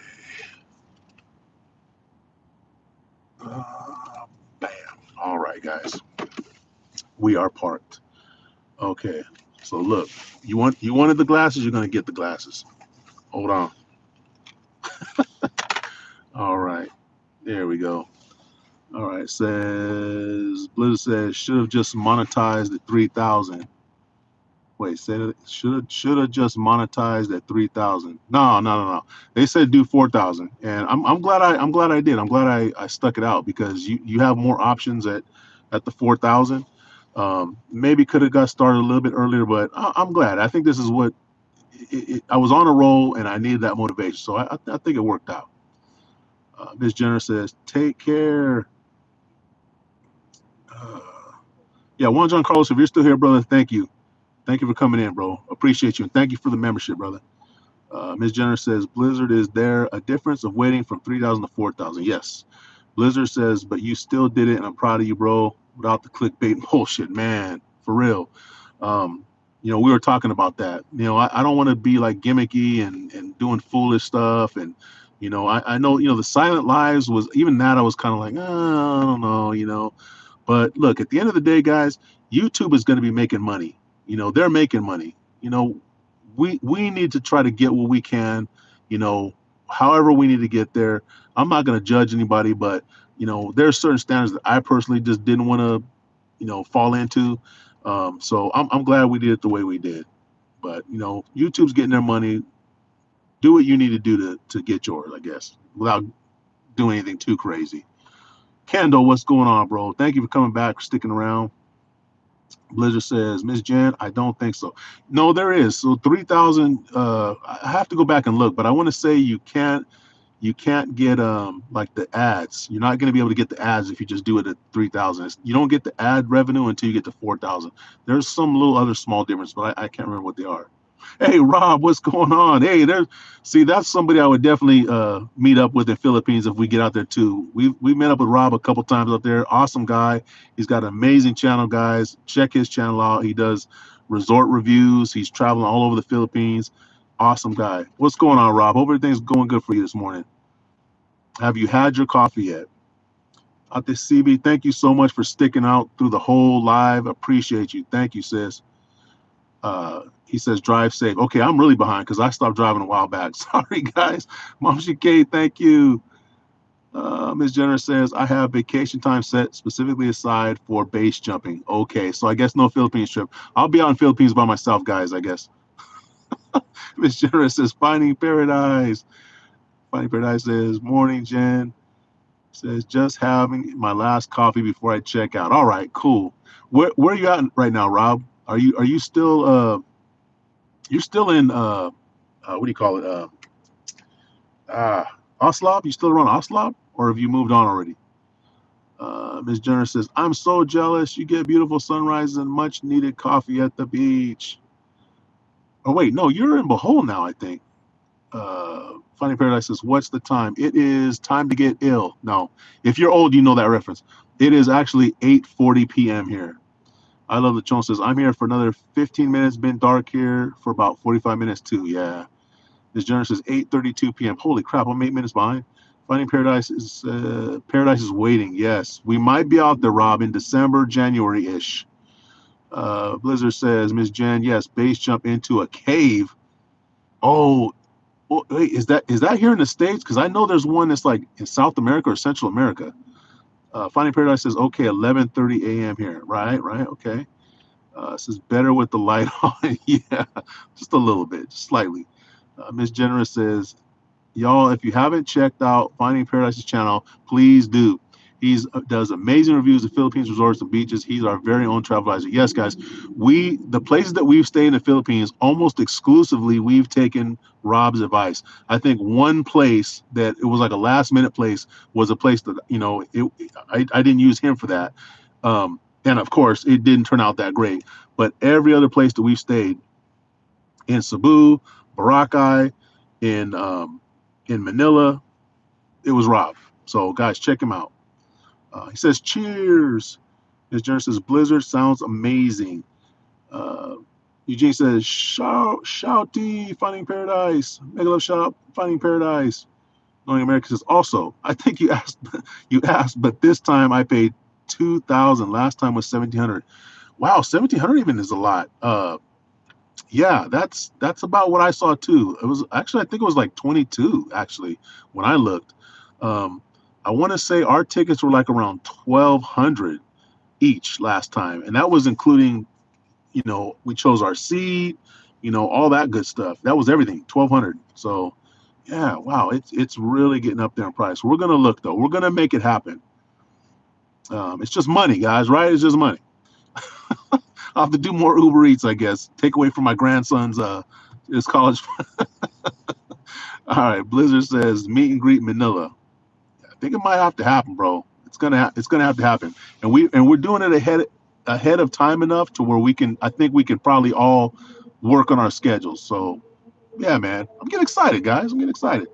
Speaker 1: Uh, Bam. All right, guys. We are parked. Okay. So look, you wanted the glasses, you're gonna get the glasses. Hold on. All right. There we go. All right, says Blizzard says should have just monetized at 3,000. Wait, said it should have just monetized at 3,000. No, no, no, no. They said do 4,000, and I'm glad I did. I'm glad I stuck it out because you have more options at the 4,000. Maybe could have got started a little bit earlier, but I'm glad. I think this is what I was on a roll and I needed that motivation, so I think it worked out. Ms. Jenner says take care. Uh, yeah, Juan John Carlos, if you're still here, brother, thank you. Thank you for coming in, bro. Appreciate you. And thank you for the membership, brother. Ms. Jenner says, Blizzard, is there a difference of waiting from 3,000 to 4,000? Yes. Blizzard says, but you still did it, and I'm proud of you, bro, without the clickbait bullshit, man. For real. Um, we were talking about that. I don't want to be like gimmicky and doing foolish stuff. And, I know, the Silent Lives was, even that I was kind of like, I don't know, but look, at the end of the day, guys, YouTube is going to be making money. They're making money. We need to try to get what we can. You know, however we need to get there. I'm not going to judge anybody, but there's certain standards that I personally just didn't want to fall into. So I'm glad we did it the way we did. But YouTube's getting their money. Do what you need to do to get yours, I guess, without doing anything too crazy. Kendall, what's going on, bro? Thank you for coming back, sticking around. Blizzard says, Miss Jen, I don't think so. No, there is. So 3,000. I have to go back and look, but I want to say you can't get like the ads. You're not going to be able to get the ads if you just do it at 3,000. You don't get the ad revenue until you get to 4,000. There's some little other small difference, but I can't remember what they are. Hey Rob, what's going on? Hey, there. See, that's somebody I would definitely meet up with in Philippines if we get out there too. We met up with Rob a couple times out there. Awesome guy. He's got an amazing channel, guys. Check his channel out. He does resort reviews. He's traveling all over the Philippines. Awesome guy. What's going on, Rob? Hope everything's going good for you this morning. Have you had your coffee yet? At the CB, thank you so much for sticking out through the whole live. Appreciate you. Thank you, sis. He says drive safe. Okay, I'm really behind because I stopped driving a while back. Sorry, guys. Mom K, thank you. Ms. Jenner says I have vacation time set specifically aside for base jumping. Okay, so I guess no Philippines trip. I'll be out in Philippines by myself, guys. I guess. Ms. Jenner says finding paradise. Finding paradise says morning, Jen. Says just having my last coffee before I check out. All right, cool. Where are you at right now, Rob? Are you still you're still in what do you call it? Oslab? You still around Oslab, or have you moved on already? Ms. Jenner says, "I'm so jealous. You get beautiful sunrises and much needed coffee at the beach." Oh wait, no, you're in Bohol now, I think. Finding Paradise says, "What's the time? It is time to get ill." No, if you're old, you know that reference. It is actually 8:40 p.m. here. I love the Chon says, "I'm here for another 15 minutes. Been dark here for about 45 minutes too." Yeah. This Jenner says 8:32 p.m. Holy crap! I'm 8 minutes behind. Finding Paradise is waiting. Yes, we might be out there, Rob, in December, January ish. Blizzard says, Miss Jen, yes, base jump into a cave. Oh, wait, is that here in the States? Because I know there's one that's like in South America or Central America. Finding Paradise says, okay, 11:30 a.m. here. Right, right, okay. It says better with the light on. Yeah, just a little bit, just slightly. Miss Generous says, y'all, if you haven't checked out Finding Paradise's channel, please do. He's does amazing reviews of Philippines resorts and beaches. He's our very own travel advisor. Yes, guys, the places that we've stayed in the Philippines, almost exclusively, we've taken Rob's advice. I think one place that it was like a last minute place was a place that I didn't use him for that, and of course it didn't turn out that great. But every other place that we've stayed in Cebu, Boracay, in Manila, it was Rob. So guys, check him out. He says, "Cheers." His journal says, "Blizzard sounds amazing." Uh, Eugene says, "Shout, shouty, Finding Paradise." Mega love, shout out, Finding Paradise. Knowing America says, "Also, I think you asked, you asked, but this time I paid 2,000. Last time was 1,700. Wow, 1,700 even is a lot. Yeah, that's about what I saw too. It was actually, I think it was like 22 actually when I looked. Um, I want to say our tickets were like around 1,200 each last time, and that was including, we chose our seat, all that good stuff. That was everything, 1,200. So, yeah, wow, it's really getting up there in price. We're gonna look though. We're gonna make it happen. It's just money, guys, right? It's just money. I'll have to do more Uber Eats, I guess. Take away from my grandson's his college. All right, Blizzard says meet and greet Manila. I think it might have to happen, bro. It's gonna have to happen, and we're doing it ahead of time enough to where we can. I think we can probably all work on our schedules. So yeah, man, I'm getting excited, guys. I'm getting excited.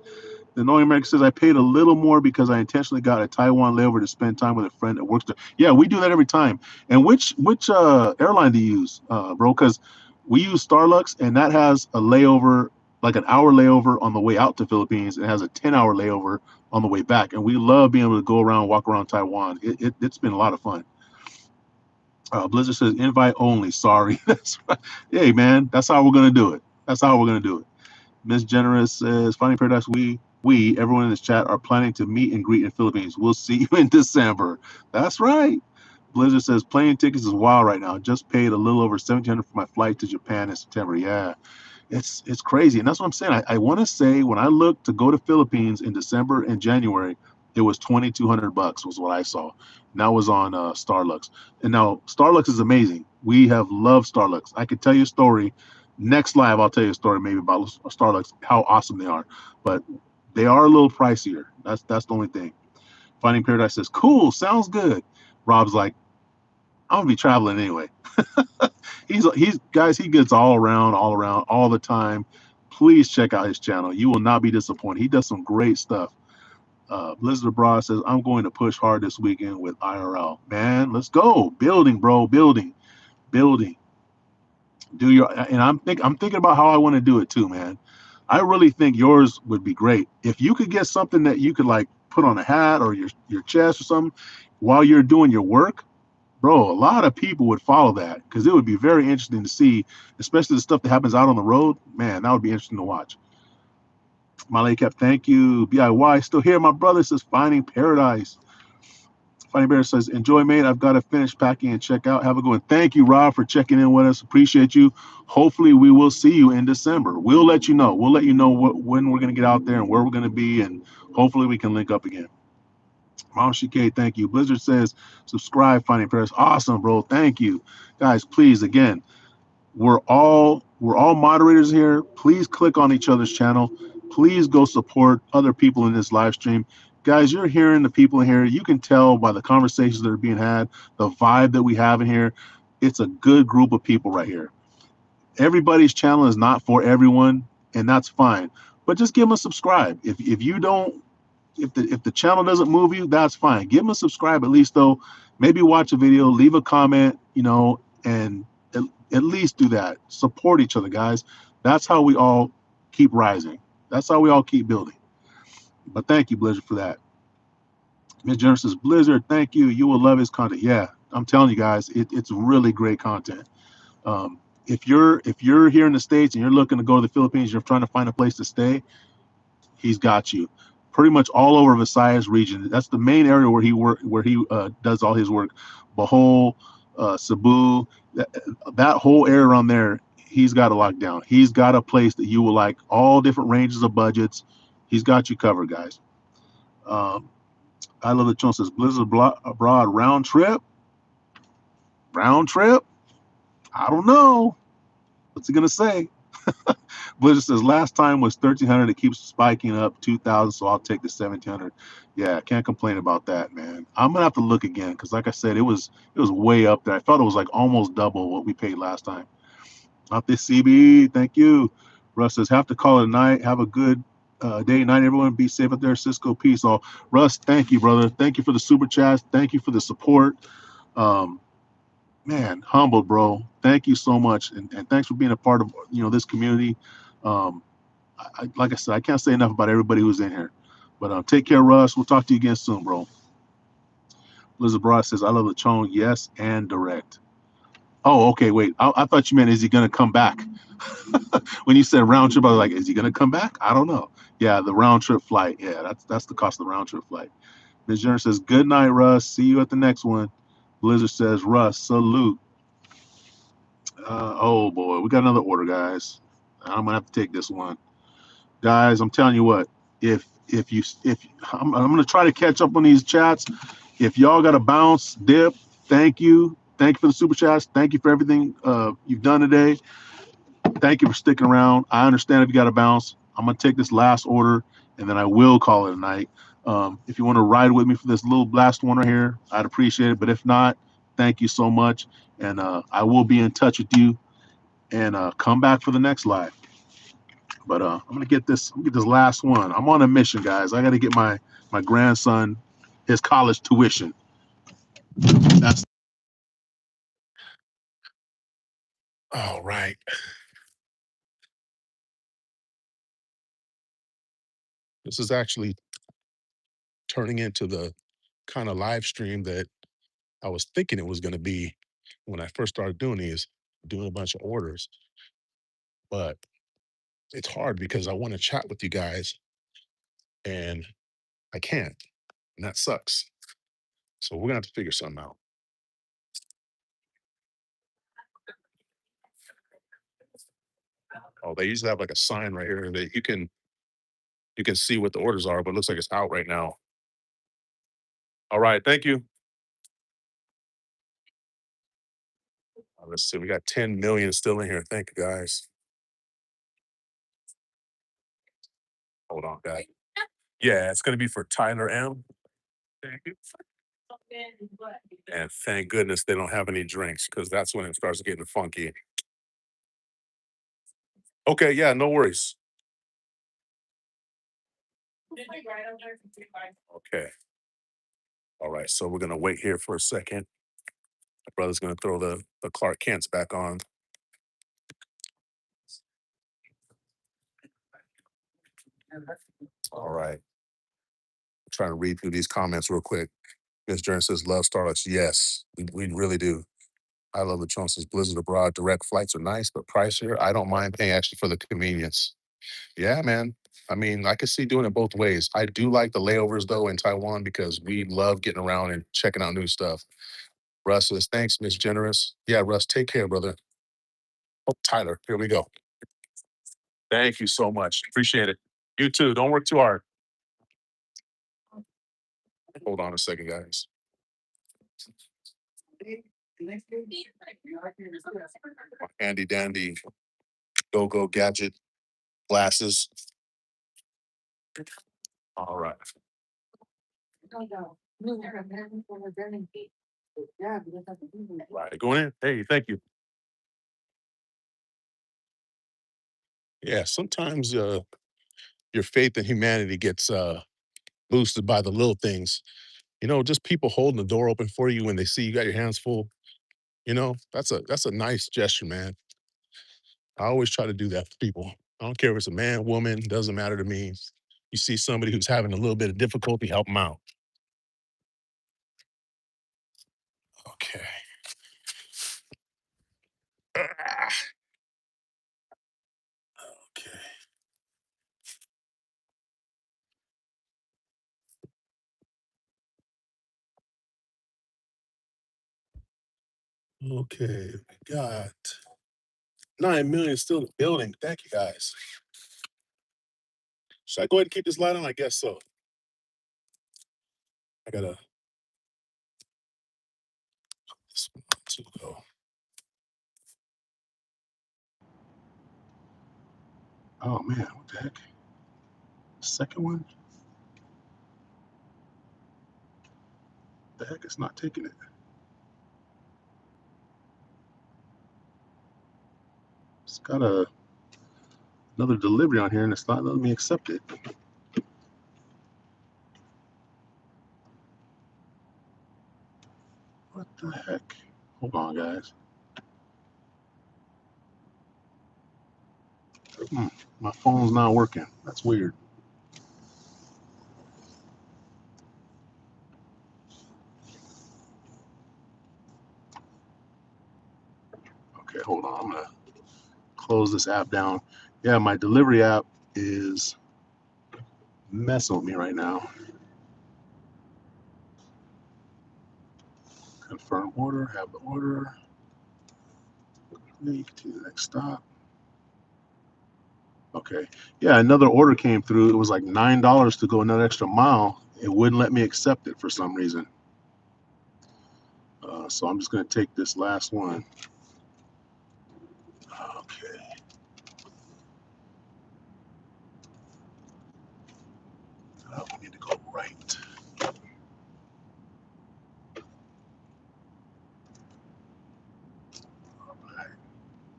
Speaker 1: The Annoying American says I paid a little more because I intentionally got a Taiwan layover to spend time with a friend that works there. Yeah, we do that every time. And which airline do you use, bro? Because we use Starlux, and that has a layover, like an hour layover on the way out to Philippines, and it has a 10-hour layover on the way back. And we love being able to go around, walk around Taiwan. It's been a lot of fun. Blizzard says invite only. Sorry. That's right. Hey, man, that's how we're gonna do it. That's how we're gonna do it. Miss Generous says, Finding Paradise, everyone in this chat, are planning to meet and greet in Philippines. We'll see you in December. That's right. Blizzard says, plane tickets is wild right now. Just paid a little over 1,700 for my flight to Japan in September. Yeah, it's crazy. And that's what I'm saying. I want to say when I looked to go to Philippines in December and January, it was 2,200 bucks was what I saw. And that was on Starlux. And now Starlux is amazing. We have loved Starlux. I could tell you a story. Next live, I'll tell you a story maybe about Starlux, how awesome they are. But they are a little pricier. That's the only thing. Finding Paradise says, cool, sounds good. Rob's like, I'm gonna be traveling anyway. He's guys, he gets all around, all the time. Please check out his channel. You will not be disappointed. He does some great stuff. Blizzard Abroad says, I'm going to push hard this weekend with IRL. Man, let's go. Building, bro, building. Do your and I'm thinking about how I want to do it too, man. I really think yours would be great. If you could get something that you could like put on a hat or your chest or something while you're doing your work, bro, a lot of people would follow that because it would be very interesting to see, especially the stuff that happens out on the road. Man, that would be interesting to watch. Malay Cap, thank you. BIY, still here. My brother says, Finding Paradise. Funny Bear says, enjoy, mate. I've got to finish packing and check out. Have a good one. Thank you, Rob, for checking in with us. Appreciate you. Hopefully, we will see you in December. We'll let you know. We'll let you know when we're going to get out there and where we're going to be, and hopefully, we can link up again. Mom Shike, thank you. Blizzard says, subscribe, Finding Paradise. Awesome, bro. Thank you. Guys, please, again, we're all moderators here. Please click on each other's channel. Please go support other people in this live stream. Guys, you're hearing the people in here. You can tell by the conversations that are being had, the vibe that we have in here. It's a good group of people right here. Everybody's channel is not for everyone, and that's fine. But just give them a subscribe. If you don't, if the channel doesn't move you, that's fine. Give them a subscribe at least though. Maybe watch a video, leave a comment, and at least do that. Support each other, guys. That's how we all keep rising. That's how we all keep building. But thank you, Blizzard, for that. Miss Jenner says, Blizzard, thank you. You will love his content. Yeah, I'm telling you guys, it's really great content. If you're here in the States and you're looking to go to the Philippines, you're trying to find a place to stay, he's got you. Pretty much all over Visayas region. That's the main area where he does all his work. Bohol, Cebu, that whole area around there, he's got it locked down. He's got a place that you will like, all different ranges of budgets. He's got you covered, guys. Um, I love the Chon says Blizzard abroad round trip. Round trip. I don't know. What's he gonna say? Blizzard says last time was 1,300. It keeps spiking up 2,000, so I'll take the 1,700. Yeah, can't complain about that, man. I'm gonna have to look again because, like I said, it was way up there. I felt it was like almost double what we paid last time. Not this CB. Thank you. Russ says have to call it a night. Have a good day, night, everyone. Be safe out there. Cisco, peace. All. Russ, thank you, brother. Thank you for the super chat. Thank you for the support. Um, man, humbled, bro. Thank you so much, and thanks for being a part of this community. Um, like I said, I can't say enough about everybody who's in here. But take care, Russ. We'll talk to you again soon, bro. Blizzard Broad says, I love the tone. Yes, and direct. Oh, okay. Wait. I thought you meant, is he going to come back? When you said round trip, I was like, is he going to come back? I don't know. Yeah, the round trip flight. Yeah, that's the cost of the round trip flight. Ms. Jern says, good night, Russ. See you at the next one. Blizzard says, Russ, salute. Oh boy, we got another order, guys. I'm gonna have to take this one, guys. I'm telling you what. If I'm gonna try to catch up on these chats. If y'all got a bounce, dip, thank you for the super chats. Thank you for everything you've done today. Thank you for sticking around. I understand if you got a bounce. I'm gonna take this last order and then I will call it a night. If you want to ride with me for this little blast one right here, I'd appreciate it. But if not, thank you so much, and I will be in touch with you and come back for the next live. But I'm gonna get this. I'm gonna get this last one. I'm on a mission, guys. I got to get my grandson his college tuition. That's
Speaker 2: All right. This is actually turning into the kind of live stream that I was thinking it was going to be when I first started doing these, doing a bunch of orders. But it's hard because I want to chat with you guys and I can't. And that sucks. So we're going to have to figure something out. Oh, they usually have like a sign right here that you can see what the orders are, but it looks like it's out right now. All right, thank you. Let's see, we got 10 million still in here. Thank you, guys. Hold on, guys. Yeah, it's gonna be for Tyler M. Thank you. And thank goodness they don't have any drinks because that's when it starts getting funky. Okay, yeah, no worries. Okay. All right, so we're gonna wait here for a second. My brother's gonna throw the Clark Kents back on. All right. Trying to read through these comments real quick. Miss Jern says, love Starbucks. Yes, we really do. I love the Trump says Blizzard abroad. Direct flights are nice, but pricier. I don't mind paying extra for the convenience. Yeah, man. I mean, I could see doing it both ways. I do like the layovers though in Taiwan because we love getting around and checking out new stuff. Russ says, thanks, Miss Generous. Yeah, Russ, take care, brother. Oh, Tyler, here we go. Thank you so much. Appreciate it. You too. Don't work too hard. Hold on a second, guys. Handy dandy go gadget glasses. All right. Right. Going in. Hey, thank you. Yeah, sometimes your faith in humanity gets boosted by the little things. You know, just people holding the door open for you when they see you got your hands full. You know, that's a nice gesture, man. I always try to do that for people. I don't care if it's a man, woman, doesn't matter to me. You see somebody who's having a little bit of difficulty, help them out. Okay. Ah, okay. Okay. We got 9 million still in the building. Thank you guys. Should I go ahead and keep this light on? I guess so. I gotta this one to go.
Speaker 1: oh man, what the heck? Second one? The heck? It's not taking it. It's got another delivery on here, and it's not letting me accept it. What the heck? Hold on, guys. Hmm, my phone's not working. That's weird. Okay, hold on. I'm gonna close this app down. Yeah, my delivery app is messing with me right now. Confirm order. Have the order. Continue the next stop. Okay. Yeah, another order came through. It was like $9 to go another extra mile. It wouldn't let me accept it for some reason. So I'm just going to take this last one. Okay. We need to go right. All right.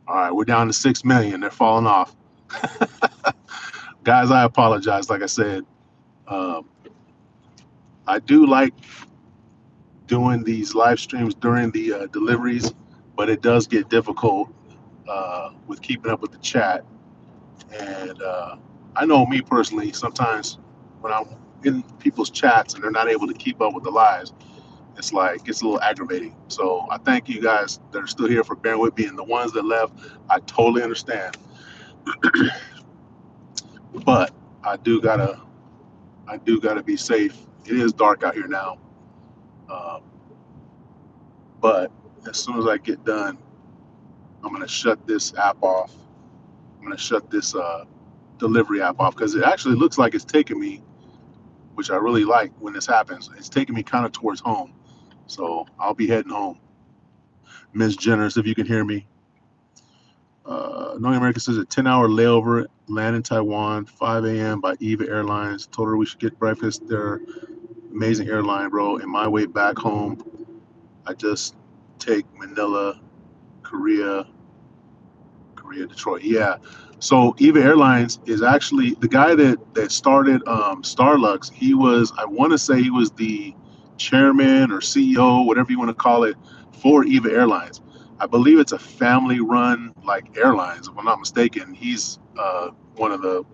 Speaker 1: All right. We're down to 6 million. They're falling off. Guys, I apologize. Like I said, um, I do like doing these live streams during the deliveries, but it does get difficult with keeping up with the chat. And I know me personally, sometimes when I'm in people's chats and they're not able to keep up with the lives, it's like it's a little aggravating. So I thank you guys that are still here for bearing with me, and the ones that left, I totally understand. But I do gotta, I do gotta be safe. It is dark out here now, um, but as soon as I get done, I'm gonna shut this app off. I'm gonna shut this delivery app off because it actually looks like it's taking me, which I really like when this happens. It's taking me kind of towards home, so I'll be heading home. Miss Jenners, if you can hear me. Knowing America says a 10-hour layover, land in Taiwan, 5 a.m. by Eva Airlines. Told her we should get breakfast. They're amazing airline, bro. And my way back home, I just take Manila, Korea, Detroit. Yeah. So Eva Airlines is actually the guy that started Starlux. He was, I want to say, he was the chairman or CEO, whatever you want to call it, for Eva Airlines. I believe it's a family-run like airlines, if I'm not mistaken. He's one of the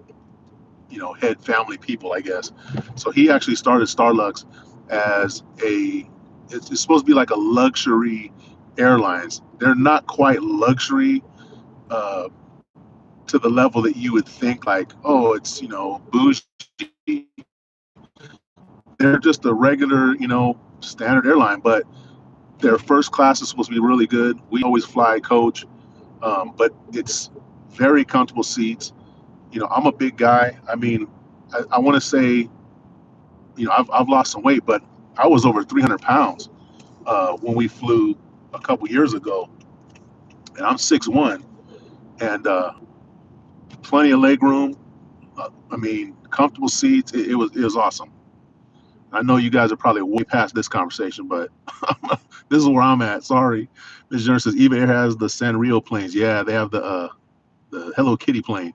Speaker 1: head family people, I guess. So he actually started Starlux as a. It's supposed to be like a luxury airlines. They're not quite luxury. To the level that you would think like, oh, it's bougie. They're just a regular, standard airline, but their first class is supposed to be really good. We always fly coach, but it's very comfortable seats. I'm a big guy. I mean, I want to say, I've lost some weight, but I was over 300 pounds when we flew a couple years ago, and I'm 6'1", and plenty of leg room. I mean, comfortable seats. It was awesome. I know you guys are probably way past this conversation, but this is where I'm at. Sorry. Ms. Jones says Eva Air has the Sanrio planes. Yeah, they have the Hello Kitty plane.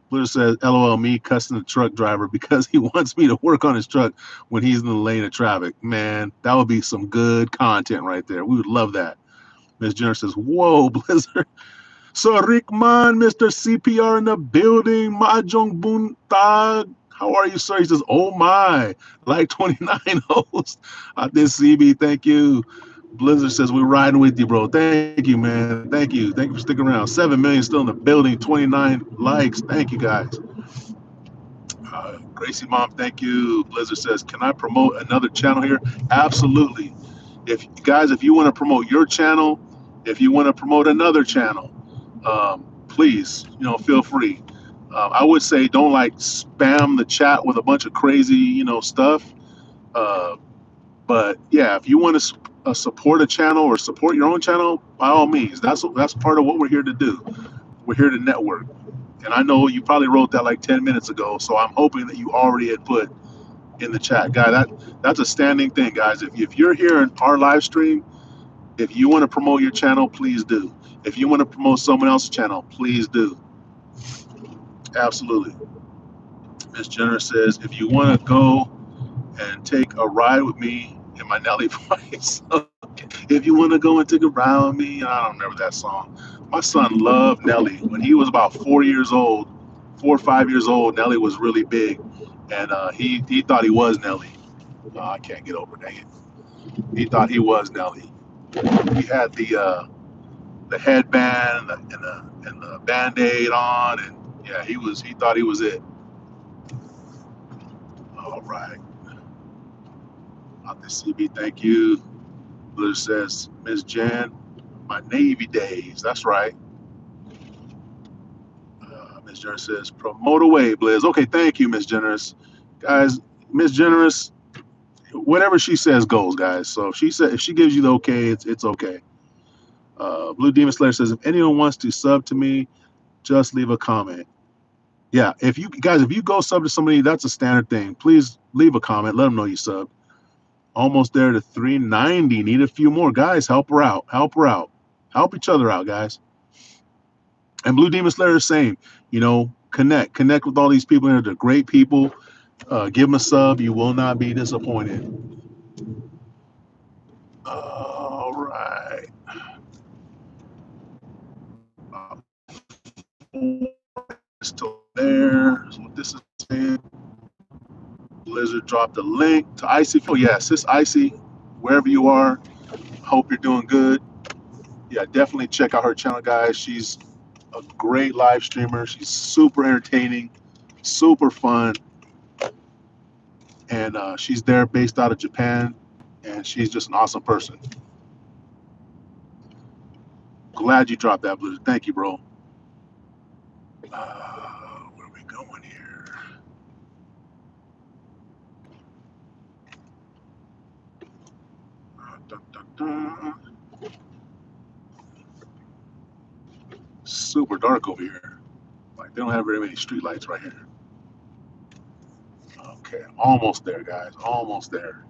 Speaker 1: Blizzard says, LOL, me cussing the truck driver because he wants me to work on his truck when he's in the lane of traffic. Man, that would be some good content right there. We would love that. Ms. Jenner says, whoa, Blizzard. So Rickman, Mr. CPR in the building. Mahjong Buntag. How are you, sir? He says, oh my, like 29 hosts. I did CB, thank you. Blizzard says, we're riding with you, bro. Thank you, man. Thank you. Thank you for sticking around. 7 million still in the building, 29 likes. Thank you, guys. Gracie Mom, thank you. Blizzard says, can I promote another channel here? Absolutely. If you want to promote your channel, if you want to promote another channel, please, feel free. I would say don't like spam the chat with a bunch of crazy, stuff. Uh, but yeah, if you want to support a channel or support your own channel, by all means, that's part of what we're here to do. We're here to network. And I know you probably wrote that like 10 minutes ago, so I'm hoping that you already had put in the chat, guy. That's a standing thing, guys. If you're here in our live stream, if you want to promote your channel, please do. If you want to promote someone else's channel, please do. Absolutely. Miss Jenner says, if you want to go and take a ride with me in my Nelly voice, if you want to go and take a ride with me, I don't remember that song. My son loved Nelly. When he was about 4 years old, 4 or 5 years old, Nelly was really big. And he thought he was Nelly. I can't get over, dang it. He thought he was Nelly. He had the headband and the band-aid on, and yeah, he thought he was it. All right. Out the CB, thank you. Blizz says, Miss Jan, my Navy days. That's right. Miss Generous says, promote away, Blizz. Okay, thank you, Miss Generous. Guys, Miss Generous, whatever she says goes, guys. So if she gives you the okay, it's okay. Blue Demon Slayer says, if anyone wants to sub to me, just leave a comment. Yeah, if you go sub to somebody, that's a standard thing. Please leave a comment. Let them know you sub. Almost there to 390. Need a few more guys. Help her out. Help her out. Help each other out, guys. And Blue Demon Slayer is saying, connect with all these people here. They're great people. Give them a sub. You will not be disappointed. All right. Still there. That's what this is saying. Blizzard dropped a link to Icy. Oh, yes, this Icy, wherever you are, hope you're doing good. Yeah, definitely check out her channel, guys. She's a great live streamer. She's super entertaining, super fun, and she's there based out of Japan, and she's just an awesome person. Glad you dropped that, Blizzard. Thank you, bro. Where are we going here? Dun, dun, dun. Super dark over here. Like they don't have very many street lights right here. Okay, almost there, guys. Almost there.